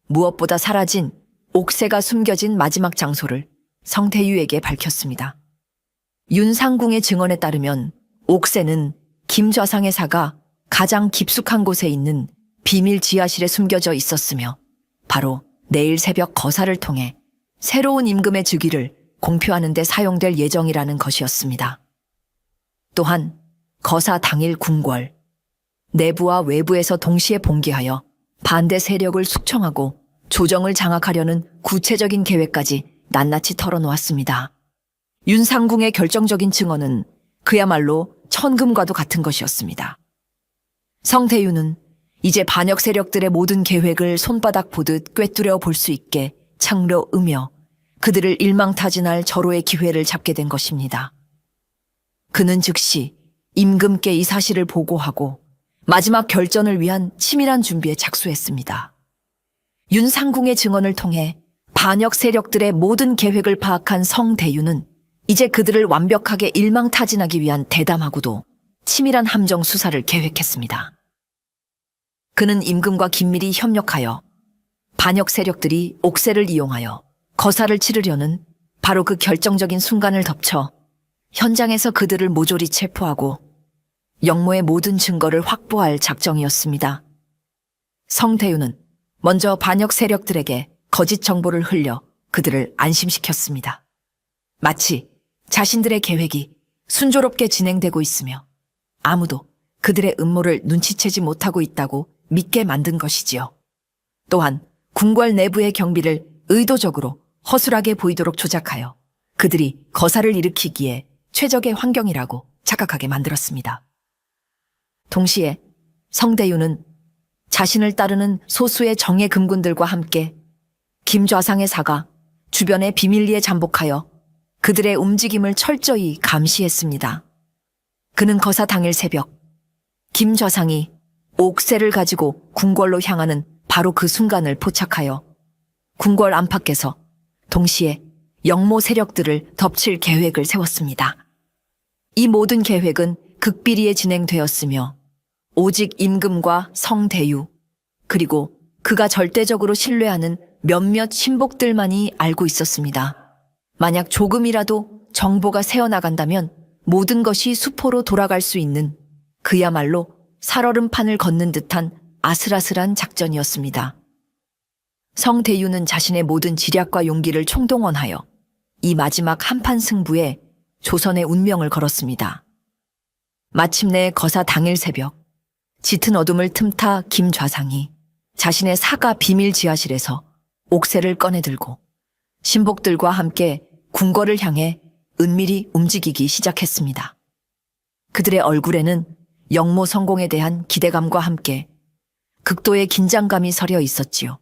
무엇보다 사라진 옥새가 숨겨진 마지막 장소를 성대유에게 밝혔습니다. 윤상궁의 증언에 따르면 옥새는 김좌상의 사가 가장 깊숙한 곳에 있는 비밀 지하실에 숨겨져 있었으며 바로 내일 새벽 거사를 통해 새로운 임금의 즉위를 공표하는 데 사용될 예정이라는 것이었습니다. 또한 거사 당일 궁궐, 내부와 외부에서 동시에 봉기하여 반대 세력을 숙청하고 조정을 장악하려는 구체적인 계획까지 낱낱이 털어놓았습니다. 윤상궁의 결정적인 증언은 그야말로 천금과도 같은 것이었습니다. 성대유는 이제 반역 세력들의 모든 계획을 손바닥 보듯 꿰뚫어 볼 수 있게 창로 으며 그들을 일망타진할 절호의 기회를 잡게 된 것입니다. 그는 즉시 임금께 이 사실을 보고하고 마지막 결전을 위한 치밀한 준비에 착수했습니다. 윤상궁의 증언을 통해 반역 세력들의 모든 계획을 파악한 성대유는 이제 그들을 완벽하게 일망타진하기 위한 대담하고도 치밀한 함정 수사를 계획했습니다. 그는 임금과 긴밀히 협력하여 반역 세력들이 옥새를 이용하여 거사를 치르려는 바로 그 결정적인 순간을 덮쳐 현장에서 그들을 모조리 체포하고 영모의 모든 증거를 확보할 작정이었습니다. 성대유는 먼저 반역 세력들에게 거짓 정보를 흘려 그들을 안심시켰습니다. 마치 자신들의 계획이 순조롭게 진행되고 있으며 아무도 그들의 음모를 눈치채지 못하고 있다고 믿게 만든 것이지요. 또한 궁궐 내부의 경비를 의도적으로 허술하게 보이도록 조작하여 그들이 거사를 일으키기에 최적의 환경이라고 착각하게 만들었습니다. 동시에 성대유는 자신을 따르는 소수의 정예 금군들과 함께 김좌상의 사가 주변에 비밀리에 잠복하여 그들의 움직임을 철저히 감시했습니다. 그는 거사 당일 새벽 김좌상이 옥새를 가지고 궁궐로 향하는 바로 그 순간을 포착하여 궁궐 안팎에서 동시에 영모 세력들을 덮칠 계획을 세웠습니다. 이 모든 계획은 극비리에 진행되었으며 오직 임금과 성대유 그리고 그가 절대적으로 신뢰하는 몇몇 신복들만이 알고 있었습니다. 만약 조금이라도 정보가 새어나간다면 모든 것이 수포로 돌아갈 수 있는 그야말로 살얼음판을 걷는 듯한 아슬아슬한 작전이었습니다. 성대유는 자신의 모든 지략과 용기를 총동원하여 이 마지막 한판 승부에 조선의 운명을 걸었습니다. 마침내 거사 당일 새벽 짙은 어둠을 틈타 김좌상이 자신의 사가 비밀 지하실에서 옥새를 꺼내들고 신복들과 함께 궁궐을 향해 은밀히 움직이기 시작했습니다. 그들의 얼굴에는 영모 성공에 대한 기대감과 함께 극도의 긴장감이 서려 있었지요.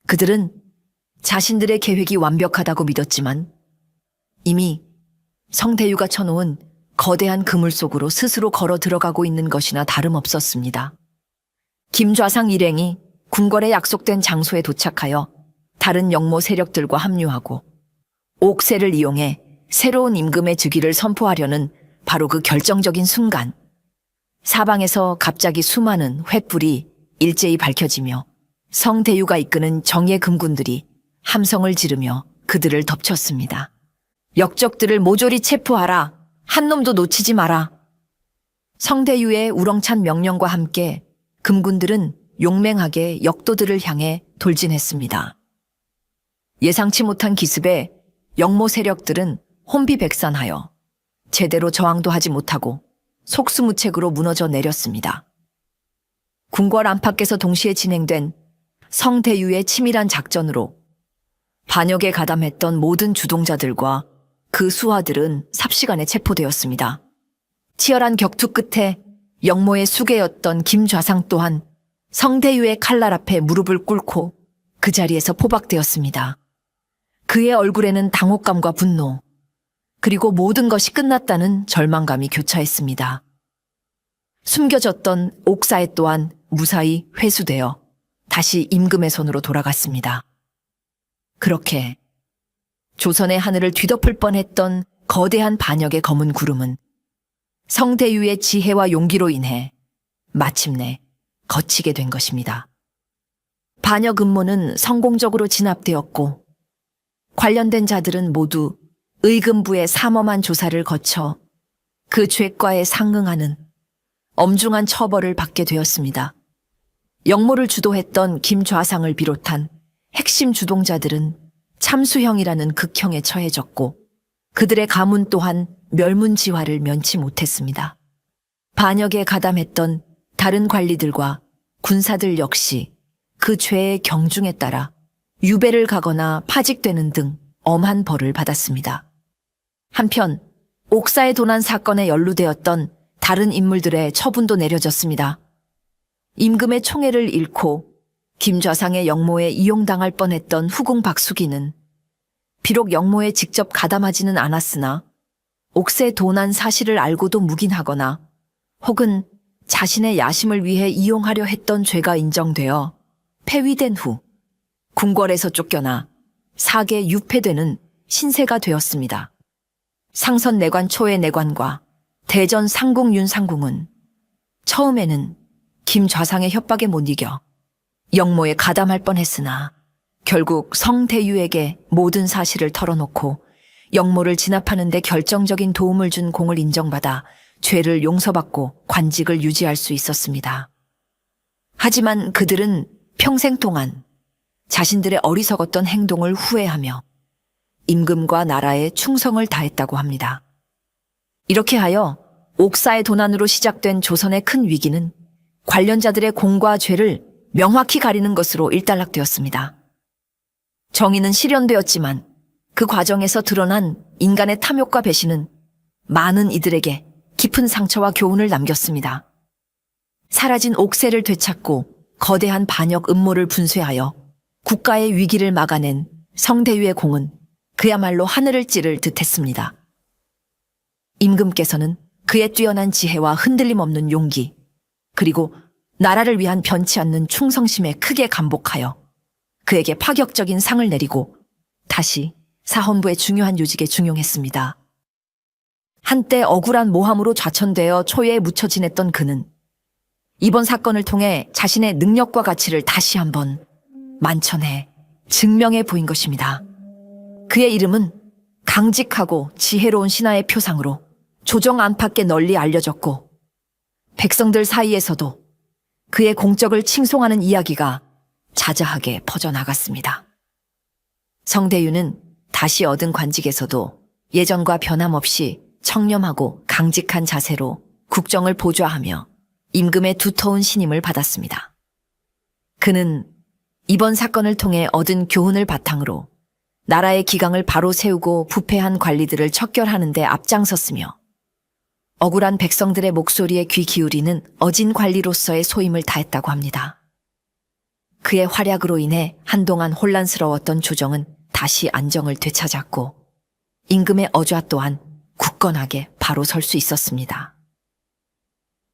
그들은 자신들의 계획이 완벽하다고 믿었지만 이미 성대유가 쳐놓은 거대한 그물 속으로 스스로 걸어 들어가고 있는 것이나 다름없었습니다. 김좌상 일행이 궁궐에 약속된 장소에 도착하여 다른 영모 세력들과 합류하고 옥새를 이용해 새로운 임금의 즉위를 선포하려는 바로 그 결정적인 순간, 사방에서 갑자기 수많은 횃불이 일제히 밝혀지며 성대유가 이끄는 정예 금군들이 함성을 지르며 그들을 덮쳤습니다. 역적들을 모조리 체포하라. 한 놈도 놓치지 마라. 성대유의 우렁찬 명령과 함께 금군들은 용맹하게 역도들을 향해 돌진했습니다. 예상치 못한 기습에 영모 세력들은 혼비백산하여 제대로 저항도 하지 못하고 속수무책으로 무너져 내렸습니다. 궁궐 안팎에서 동시에 진행된 성대유의 치밀한 작전으로 반역에 가담했던 모든 주동자들과 그 수하들은 삽시간에 체포되었습니다. 치열한 격투 끝에 영모의 수괴였던 김좌상 또한 성대유의 칼날 앞에 무릎을 꿇고 그 자리에서 포박되었습니다. 그의 얼굴에는 당혹감과 분노, 그리고 모든 것이 끝났다는 절망감이 교차했습니다. 숨겨졌던 옥사에 또한 무사히 회수되어 다시 임금의 손으로 돌아갔습니다. 그렇게 조선의 하늘을 뒤덮을 뻔했던 거대한 반역의 검은 구름은 성대유의 지혜와 용기로 인해 마침내 거치게 된 것입니다. 반역 음모는 성공적으로 진압되었고 관련된 자들은 모두 의금부의 삼엄한 조사를 거쳐 그 죄과에 상응하는 엄중한 처벌을 받게 되었습니다. 영모를 주도했던 김좌상을 비롯한 핵심 주동자들은 참수형이라는 극형에 처해졌고 그들의 가문 또한 멸문지화를 면치 못했습니다. 반역에 가담했던 다른 관리들과 군사들 역시 그 죄의 경중에 따라 유배를 가거나 파직되는 등 엄한 벌을 받았습니다. 한편 옥사의 도난 사건에 연루되었던 다른 인물들의 처분도 내려졌습니다. 임금의 총애를 잃고 김좌상의 영모에 이용당할 뻔했던 후궁 박숙이는 비록 영모에 직접 가담하지는 않았으나 옥새 도난 사실을 알고도 묵인하거나 혹은 자신의 야심을 위해 이용하려 했던 죄가 인정되어 폐위된 후 궁궐에서 쫓겨나 사계 유폐되는 신세가 되었습니다. 상선 내관 초의 내관과 대전 상궁 윤 상궁은 처음에는 김좌상의 협박에 못 이겨 영모에 가담할 뻔했으나 결국 성대유에게 모든 사실을 털어놓고 영모를 진압하는 데 결정적인 도움을 준 공을 인정받아 죄를 용서받고 관직을 유지할 수 있었습니다. 하지만 그들은 평생 동안 자신들의 어리석었던 행동을 후회하며 임금과 나라에 충성을 다했다고 합니다. 이렇게 하여 옥사의 도난으로 시작된 조선의 큰 위기는 관련자들의 공과 죄를 명확히 가리는 것으로 일단락되었습니다. 정의는 실현되었지만 그 과정에서 드러난 인간의 탐욕과 배신은 많은 이들에게 깊은 상처와 교훈을 남겼습니다. 사라진 옥새를 되찾고 거대한 반역 음모를 분쇄하여 국가의 위기를 막아낸 성대유의 공은 그야말로 하늘을 찌를 듯했습니다. 임금께서는 그의 뛰어난 지혜와 흔들림 없는 용기, 그리고 나라를 위한 변치 않는 충성심에 크게 감복하여 그에게 파격적인 상을 내리고 다시 사헌부의 중요한 요직에 중용했습니다. 한때 억울한 모함으로 좌천되어 초예에 묻혀 지냈던 그는 이번 사건을 통해 자신의 능력과 가치를 다시 한번 만천해 증명해 보인 것입니다. 그의 이름은 강직하고 지혜로운 신하의 표상으로 조정 안팎에 널리 알려졌고 백성들 사이에서도 그의 공적을 칭송하는 이야기가 자자하게 퍼져나갔습니다. 성대유는 다시 얻은 관직에서도 예전과 변함없이 청렴하고 강직한 자세로 국정을 보좌하며 임금의 두터운 신임을 받았습니다. 그는 이번 사건을 통해 얻은 교훈을 바탕으로 나라의 기강을 바로 세우고 부패한 관리들을 척결하는 데 앞장섰으며 억울한 백성들의 목소리에 귀 기울이는 어진 관리로서의 소임을 다했다고 합니다. 그의 활약으로 인해 한동안 혼란스러웠던 조정은 다시 안정을 되찾았고 임금의 어좌 또한 굳건하게 바로 설 수 있었습니다.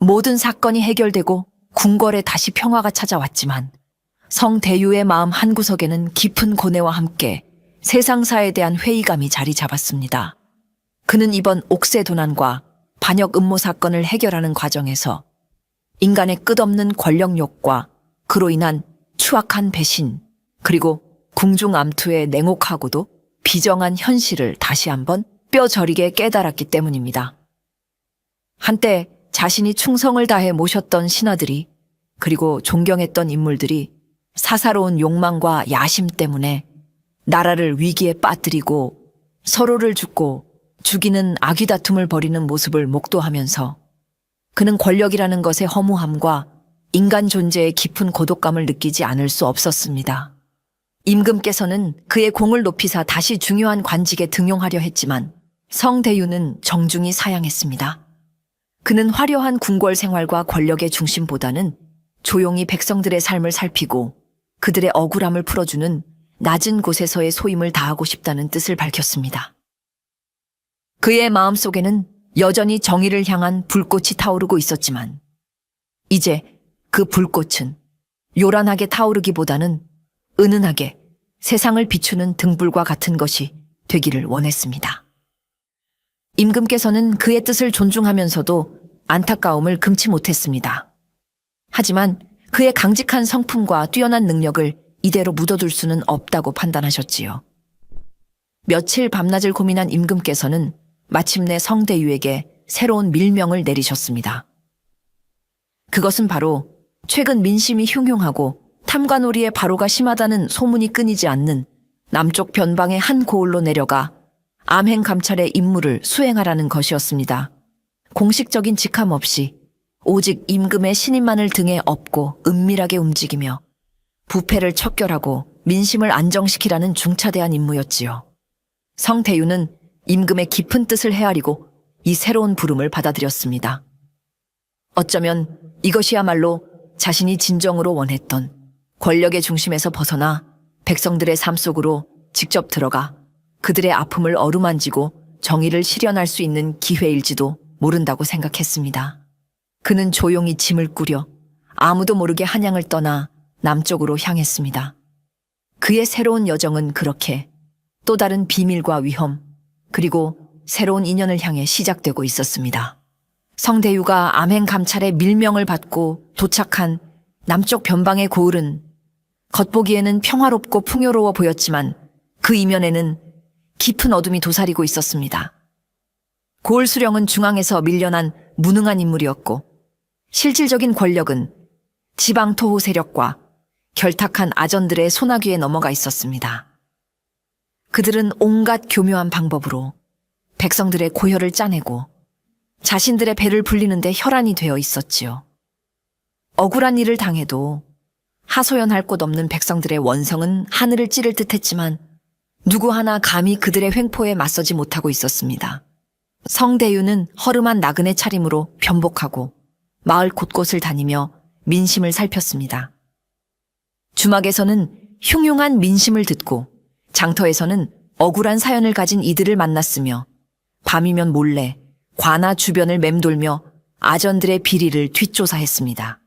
모든 사건이 해결되고 궁궐에 다시 평화가 찾아왔지만 성대유의 마음 한구석에는 깊은 고뇌와 함께 세상사에 대한 회의감이 자리 잡았습니다. 그는 이번 옥새 도난과 반역 음모 사건을 해결하는 과정에서 인간의 끝없는 권력욕과 그로 인한 추악한 배신, 그리고 궁중암투의 냉혹하고도 비정한 현실을 다시 한번 뼈저리게 깨달았기 때문입니다. 한때 자신이 충성을 다해 모셨던 신하들이, 그리고 존경했던 인물들이 사사로운 욕망과 야심 때문에 나라를 위기에 빠뜨리고 서로를 죽고 죽이는 악의 다툼을 벌이는 모습을 목도하면서 그는 권력이라는 것의 허무함과 인간 존재의 깊은 고독감을 느끼지 않을 수 없었습니다. 임금께서는 그의 공을 높이사 다시 중요한 관직에 등용하려 했지만 성대유는 정중히 사양했습니다. 그는 화려한 궁궐 생활과 권력의 중심보다는 조용히 백성들의 삶을 살피고 그들의 억울함을 풀어주는 낮은 곳에서의 소임을 다하고 싶다는 뜻을 밝혔습니다. 그의 마음속에는 여전히 정의를 향한 불꽃이 타오르고 있었지만 이제 그 불꽃은 요란하게 타오르기보다는 은은하게 세상을 비추는 등불과 같은 것이 되기를 원했습니다. 임금께서는 그의 뜻을 존중하면서도 안타까움을 금치 못했습니다. 하지만 그의 강직한 성품과 뛰어난 능력을 이대로 묻어둘 수는 없다고 판단하셨지요. 며칠 밤낮을 고민한 임금께서는 마침내 성대유에게 새로운 밀명을 내리셨습니다. 그것은 바로 최근 민심이 흉흉하고 탐관오리의 바로가 심하다는 소문이 끊이지 않는 남쪽 변방의 한 고을로 내려가 암행 감찰의 임무를 수행하라는 것이었습니다. 공식적인 직함 없이 오직 임금의 신임만을 등에 업고 은밀하게 움직이며 부패를 척결하고 민심을 안정시키라는 중차대한 임무였지요. 성대유는 임금의 깊은 뜻을 헤아리고 이 새로운 부름을 받아들였습니다. 어쩌면 이것이야말로 자신이 진정으로 원했던 권력의 중심에서 벗어나 백성들의 삶 속으로 직접 들어가 그들의 아픔을 어루만지고 정의를 실현할 수 있는 기회일지도 모른다고 생각했습니다. 그는 조용히 짐을 꾸려 아무도 모르게 한양을 떠나 남쪽으로 향했습니다. 그의 새로운 여정은 그렇게 또 다른 비밀과 위험, 그리고 새로운 인연을 향해 시작되고 있었습니다. 성대유가 암행 감찰의 밀명을 받고 도착한 남쪽 변방의 고을은 겉보기에는 평화롭고 풍요로워 보였지만 그 이면에는 깊은 어둠이 도사리고 있었습니다. 고을 수령은 중앙에서 밀려난 무능한 인물이었고 실질적인 권력은 지방 토호 세력과 결탁한 아전들의 소나귀에 넘어가 있었습니다. 그들은 온갖 교묘한 방법으로 백성들의 고혈을 짜내고 자신들의 배를 불리는데 혈안이 되어 있었지요. 억울한 일을 당해도 하소연할 곳 없는 백성들의 원성은 하늘을 찌를 듯했지만 누구 하나 감히 그들의 횡포에 맞서지 못하고 있었습니다. 성대유는 허름한 나그네 차림으로 변복하고 마을 곳곳을 다니며 민심을 살폈습니다. 주막에서는 흉흉한 민심을 듣고 장터에서는 억울한 사연을 가진 이들을 만났으며 밤이면 몰래 관아 주변을 맴돌며 아전들의 비리를 뒷조사했습니다.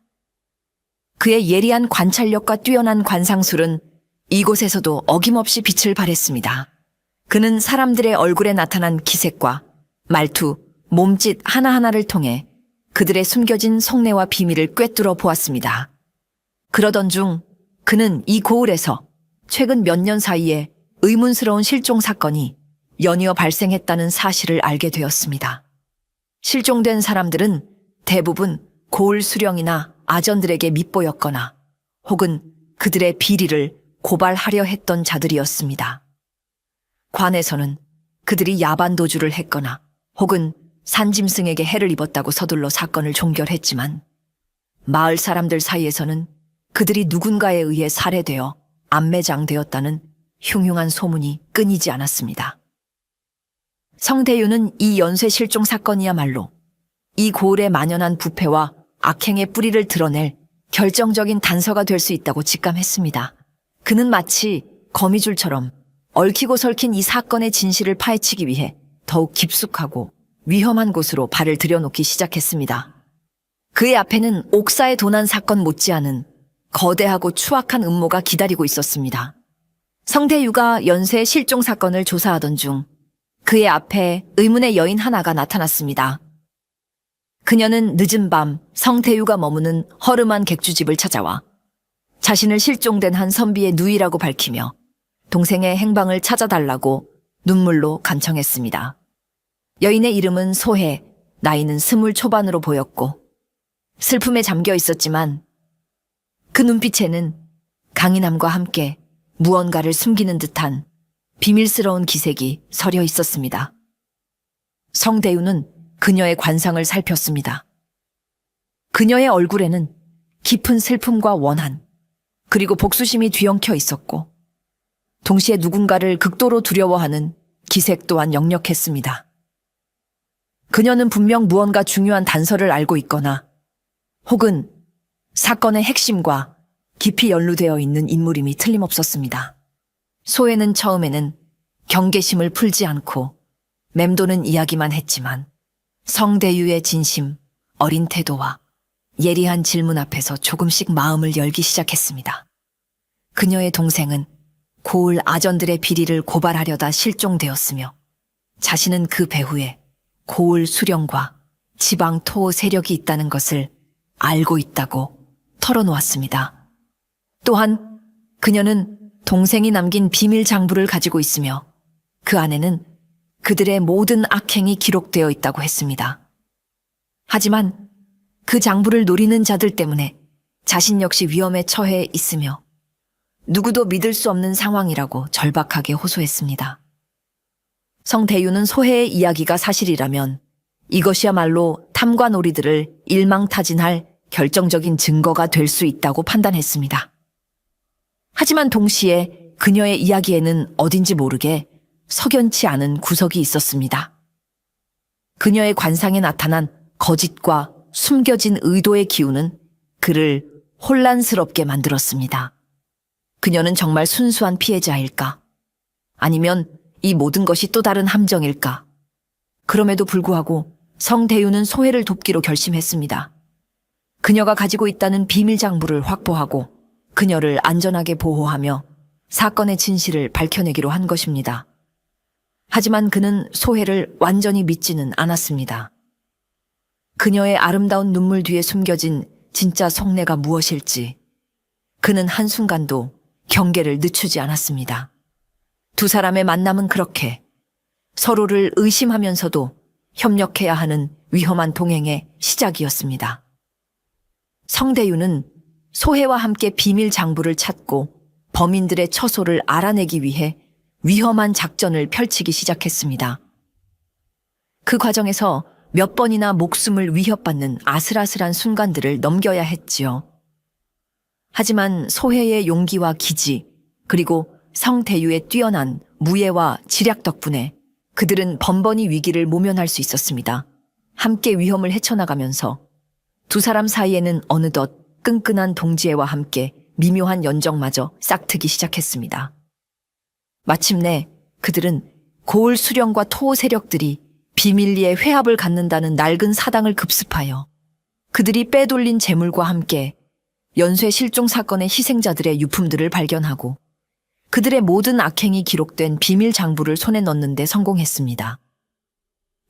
그의 예리한 관찰력과 뛰어난 관상술은 이곳에서도 어김없이 빛을 발했습니다. 그는 사람들의 얼굴에 나타난 기색과 말투, 몸짓 하나하나를 통해 그들의 숨겨진 속내와 비밀을 꿰뚫어 보았습니다. 그러던 중 그는 이 고을에서 최근 몇 년 사이에 의문스러운 실종 사건이 연이어 발생했다는 사실을 알게 되었습니다. 실종된 사람들은 대부분 고을 수령이나 아전들에게 밉보였거나 혹은 그들의 비리를 고발하려 했던 자들이었습니다. 관에서는 그들이 야반도주를 했거나 혹은 산짐승에게 해를 입었다고 서둘러 사건을 종결했지만 마을 사람들 사이에서는 그들이 누군가에 의해 살해되어 암매장되었다는 흉흉한 소문이 끊이지 않았습니다. 성대유는 이 연쇄 실종 사건이야말로 이 고을에 만연한 부패와 악행의 뿌리를 드러낼 결정적인 단서가 될 수 있다고 직감했습니다. 그는 마치 거미줄처럼 얽히고 설킨 이 사건의 진실을 파헤치기 위해 더욱 깊숙하고 위험한 곳으로 발을 들여놓기 시작했습니다. 그의 앞에는 옥사에 도난 사건 못지않은 거대하고 추악한 음모가 기다리고 있었습니다. 성대유가 연쇄 실종 사건을 조사하던 중 그의 앞에 의문의 여인 하나가 나타났습니다. 그녀는 늦은 밤 성대유가 머무는 허름한 객주집을 찾아와 자신을 실종된 한 선비의 누이라고 밝히며 동생의 행방을 찾아달라고 눈물로 간청했습니다. 여인의 이름은 소혜, 나이는 20 초반으로 보였고 슬픔에 잠겨 있었지만 그 눈빛에는 강인함과 함께 무언가를 숨기는 듯한 비밀스러운 기색이 서려 있었습니다. 성대유는 그녀의 관상을 살폈습니다. 그녀의 얼굴에는 깊은 슬픔과 원한, 그리고 복수심이 뒤엉켜 있었고 동시에 누군가를 극도로 두려워하는 기색 또한 역력했습니다. 그녀는 분명 무언가 중요한 단서를 알고 있거나 혹은 사건의 핵심과 깊이 연루되어 있는 인물임이 틀림없었습니다. 소혜는 처음에는 경계심을 풀지 않고 맴도는 이야기만 했지만 성대유의 진심, 어린 태도와 예리한 질문 앞에서 조금씩 마음을 열기 시작했습니다. 그녀의 동생은 고을 아전들의 비리를 고발하려다 실종되었으며 자신은 그 배후에 고을 수령과 지방 토호 세력이 있다는 것을 알고 있다고 털어놓았습니다. 또한 그녀는 동생이 남긴 비밀 장부를 가지고 있으며 그 안에는 그들의 모든 악행이 기록되어 있다고 했습니다. 하지만 그 장부를 노리는 자들 때문에 자신 역시 위험에 처해 있으며 누구도 믿을 수 없는 상황이라고 절박하게 호소했습니다. 성대유는 소혜의 이야기가 사실이라면 이것이야말로 탐관오리들을 일망타진할 결정적인 증거가 될 수 있다고 판단했습니다. 하지만 동시에 그녀의 이야기에는 어딘지 모르게 석연치 않은 구석이 있었습니다. 그녀의 관상에 나타난 거짓과 숨겨진 의도의 기운은 그를 혼란스럽게 만들었습니다. 그녀는 정말 순수한 피해자일까? 아니면 이 모든 것이 또 다른 함정일까? 그럼에도 불구하고 성대유는 소혜를 돕기로 결심했습니다. 그녀가 가지고 있다는 비밀 장부를 확보하고 그녀를 안전하게 보호하며 사건의 진실을 밝혀내기로 한 것입니다. 하지만 그는 소혜를 완전히 믿지는 않았습니다. 그녀의 아름다운 눈물 뒤에 숨겨진 진짜 속내가 무엇일지 그는 한순간도 경계를 늦추지 않았습니다. 두 사람의 만남은 그렇게 서로를 의심하면서도 협력해야 하는 위험한 동행의 시작이었습니다. 성대유는 소혜와 함께 비밀 장부를 찾고 범인들의 처소를 알아내기 위해 위험한 작전을 펼치기 시작했습니다. 그 과정에서 몇 번이나 목숨을 위협받는 아슬아슬한 순간들을 넘겨야 했지요. 하지만 소혜의 용기와 기지, 그리고 성대유의 뛰어난 무예와 지략 덕분에 그들은 번번이 위기를 모면할 수 있었습니다. 함께 위험을 헤쳐나가면서 두 사람 사이에는 어느덧 끈끈한 동지애와 함께 미묘한 연정마저 싹트기 시작했습니다. 마침내 그들은 고을 수령과 토호 세력들이 비밀리에 회합을 갖는다는 낡은 사당을 급습하여 그들이 빼돌린 재물과 함께 연쇄 실종 사건의 희생자들의 유품들을 발견하고 그들의 모든 악행이 기록된 비밀 장부를 손에 넣는 데 성공했습니다.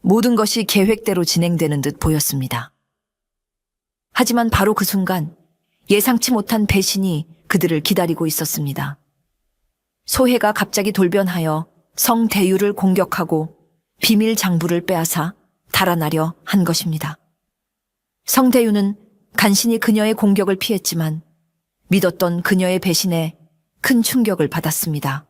모든 것이 계획대로 진행되는 듯 보였습니다. 하지만 바로 그 순간 예상치 못한 배신이 그들을 기다리고 있었습니다. 소혜가 갑자기 돌변하여 성대유를 공격하고 비밀 장부를 빼앗아 달아나려 한 것입니다. 성대유는 간신히 그녀의 공격을 피했지만 믿었던 그녀의 배신에 큰 충격을 받았습니다.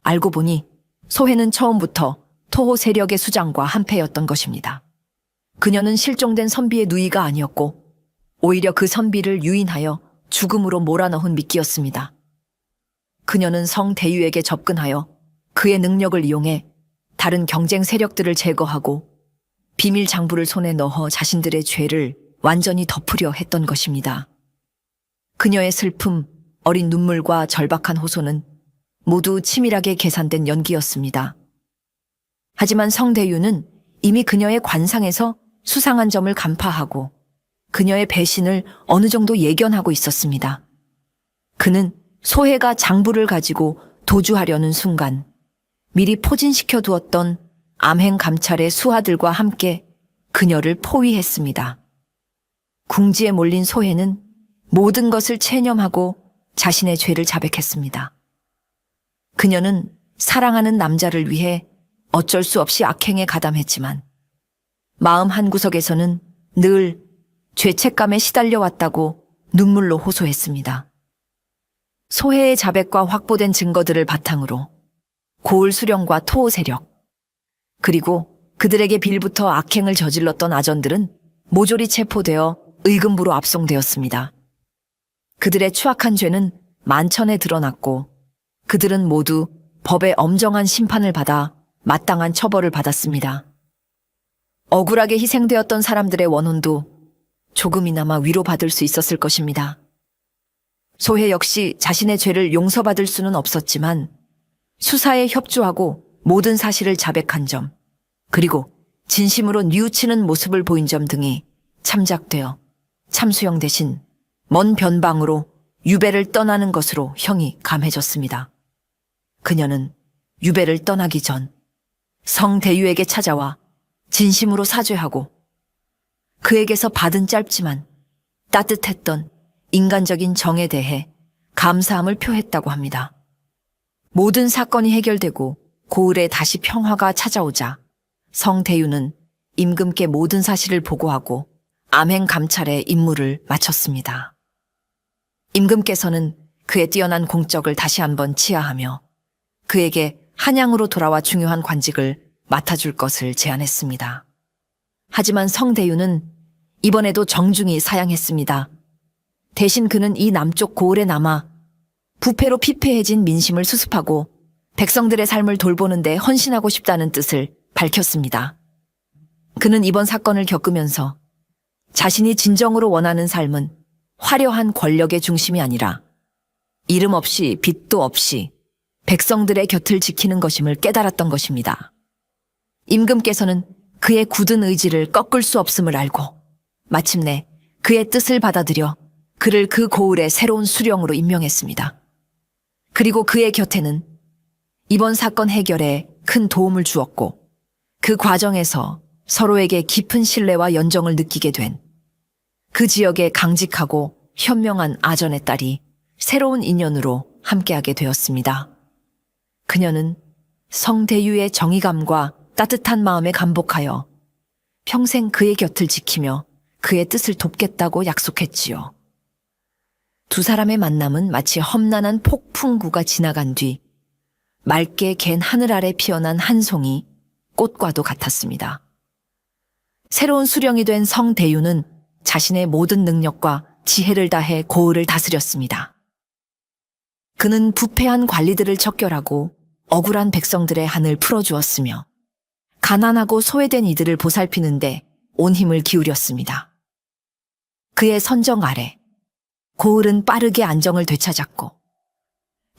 알고 보니 소혜는 처음부터 토호 세력의 수장과 한패였던 것입니다. 그녀는 실종된 선비의 누이가 아니었고 오히려 그 선비를 유인하여 죽음으로 몰아넣은 미끼였습니다. 그녀는 성대유에게 접근하여 그의 능력을 이용해 다른 경쟁 세력들을 제거하고 비밀 장부를 손에 넣어 자신들의 죄를 완전히 덮으려 했던 것입니다. 그녀의 슬픔, 어린 눈물과 절박한 호소는 모두 치밀하게 계산된 연기였습니다. 하지만 성대유는 이미 그녀의 관상에서 수상한 점을 간파하고 그녀의 배신을 어느 정도 예견하고 있었습니다. 그는 소혜가 장부를 가지고 도주하려는 순간 미리 포진시켜 두었던 암행 감찰의 수하들과 함께 그녀를 포위했습니다. 궁지에 몰린 소혜는 모든 것을 체념하고 자신의 죄를 자백했습니다. 그녀는 사랑하는 남자를 위해 어쩔 수 없이 악행에 가담했지만 마음 한구석에서는 늘 죄책감에 시달려왔다고 눈물로 호소했습니다. 소혜의 자백과 확보된 증거들을 바탕으로 고을 수령과 토호 세력, 그리고 그들에게 빌부터 악행을 저질렀던 아전들은 모조리 체포되어 의금부로 압송되었습니다. 그들의 추악한 죄는 만천에 드러났고 그들은 모두 법의 엄정한 심판을 받아 마땅한 처벌을 받았습니다. 억울하게 희생되었던 사람들의 원혼도 조금이나마 위로받을 수 있었을 것입니다. 소혜 역시 자신의 죄를 용서받을 수는 없었지만 수사에 협조하고 모든 사실을 자백한 점, 그리고 진심으로 뉘우치는 모습을 보인 점 등이 참작되어 참수형 대신 먼 변방으로 유배를 떠나는 것으로 형이 감해졌습니다. 그녀는 유배를 떠나기 전 성대유에게 찾아와 진심으로 사죄하고 그에게서 받은 짧지만 따뜻했던 인간적인 정에 대해 감사함을 표했다고 합니다. 모든 사건이 해결되고 고을에 다시 평화가 찾아오자 성대유는 임금께 모든 사실을 보고하고 암행 감찰의 임무를 마쳤습니다. 임금께서는 그의 뛰어난 공적을 다시 한번 치하하며 그에게 한양으로 돌아와 중요한 관직을 맡아줄 것을 제안했습니다. 하지만 성대유는 이번에도 정중히 사양했습니다. 대신 그는 이 남쪽 고을에 남아 부패로 피폐해진 민심을 수습하고 백성들의 삶을 돌보는 데 헌신하고 싶다는 뜻을 밝혔습니다. 그는 이번 사건을 겪으면서 자신이 진정으로 원하는 삶은 화려한 권력의 중심이 아니라 이름 없이 빚도 없이 백성들의 곁을 지키는 것임을 깨달았던 것입니다. 임금께서는 그의 굳은 의지를 꺾을 수 없음을 알고 마침내 그의 뜻을 받아들여 그를 그 고을의 새로운 수령으로 임명했습니다. 그리고 그의 곁에는 이번 사건 해결에 큰 도움을 주었고 그 과정에서 서로에게 깊은 신뢰와 연정을 느끼게 된 그 지역의 강직하고 현명한 아전의 딸이 새로운 인연으로 함께하게 되었습니다. 그녀는 성대유의 정의감과 따뜻한 마음에 감복하여 평생 그의 곁을 지키며 그의 뜻을 돕겠다고 약속했지요. 두 사람의 만남은 마치 험난한 폭풍구가 지나간 뒤 맑게 갠 하늘 아래 피어난 한 송이 꽃과도 같았습니다. 새로운 수령이 된 성대유는 자신의 모든 능력과 지혜를 다해 고을을 다스렸습니다. 그는 부패한 관리들을 척결하고 억울한 백성들의 한을 풀어주었으며 가난하고 소외된 이들을 보살피는데 온 힘을 기울였습니다. 그의 선정 아래 고을은 빠르게 안정을 되찾았고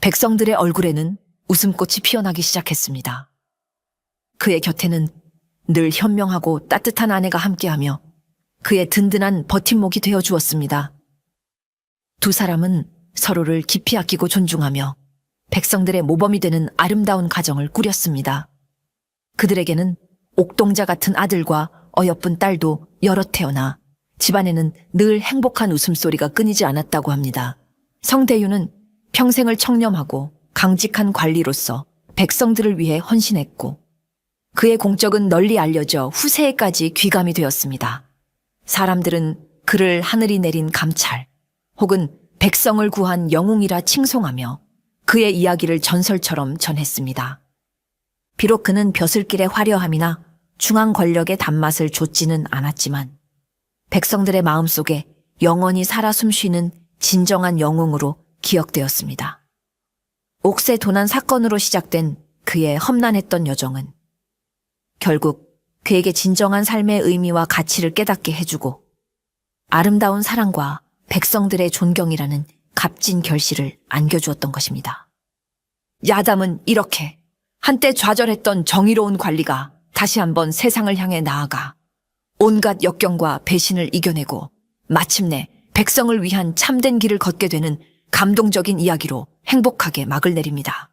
백성들의 얼굴에는 웃음꽃이 피어나기 시작했습니다. 그의 곁에는 늘 현명하고 따뜻한 아내가 함께하며 그의 든든한 버팀목이 되어 주었습니다. 두 사람은 서로를 깊이 아끼고 존중하며 백성들의 모범이 되는 아름다운 가정을 꾸렸습니다. 그들에게는 옥동자 같은 아들과 어여쁜 딸도 여럿 태어나 집안에는 늘 행복한 웃음소리가 끊이지 않았다고 합니다. 성대유는 평생을 청렴하고 강직한 관리로서 백성들을 위해 헌신했고 그의 공적은 널리 알려져 후세에까지 귀감이 되었습니다. 사람들은 그를 하늘이 내린 감찰 혹은 백성을 구한 영웅이라 칭송하며 그의 이야기를 전설처럼 전했습니다. 비록 그는 벼슬길의 화려함이나 중앙 권력의 단맛을 좇지는 않았지만 백성들의 마음속에 영원히 살아 숨쉬는 진정한 영웅으로 기억되었습니다. 옥새 도난 사건으로 시작된 그의 험난했던 여정은 결국 그에게 진정한 삶의 의미와 가치를 깨닫게 해주고 아름다운 사랑과 백성들의 존경이라는 값진 결실을 안겨주었던 것입니다. 야담은 이렇게 한때 좌절했던 정의로운 관리가 다시 한번 세상을 향해 나아가 온갖 역경과 배신을 이겨내고 마침내 백성을 위한 참된 길을 걷게 되는 감동적인 이야기로 행복하게 막을 내립니다.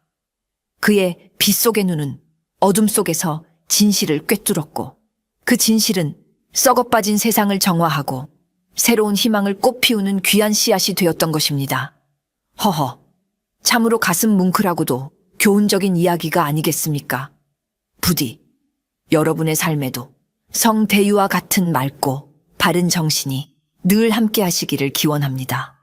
그의 빛 속의 눈은 어둠 속에서 진실을 꿰뚫었고 그 진실은 썩어빠진 세상을 정화하고 새로운 희망을 꽃피우는 귀한 씨앗이 되었던 것입니다. 허허, 참으로 가슴 뭉클하고도 교훈적인 이야기가 아니겠습니까? 부디 여러분의 삶에도 성대유와 같은 맑고 바른 정신이 늘 함께 하시기를 기원합니다.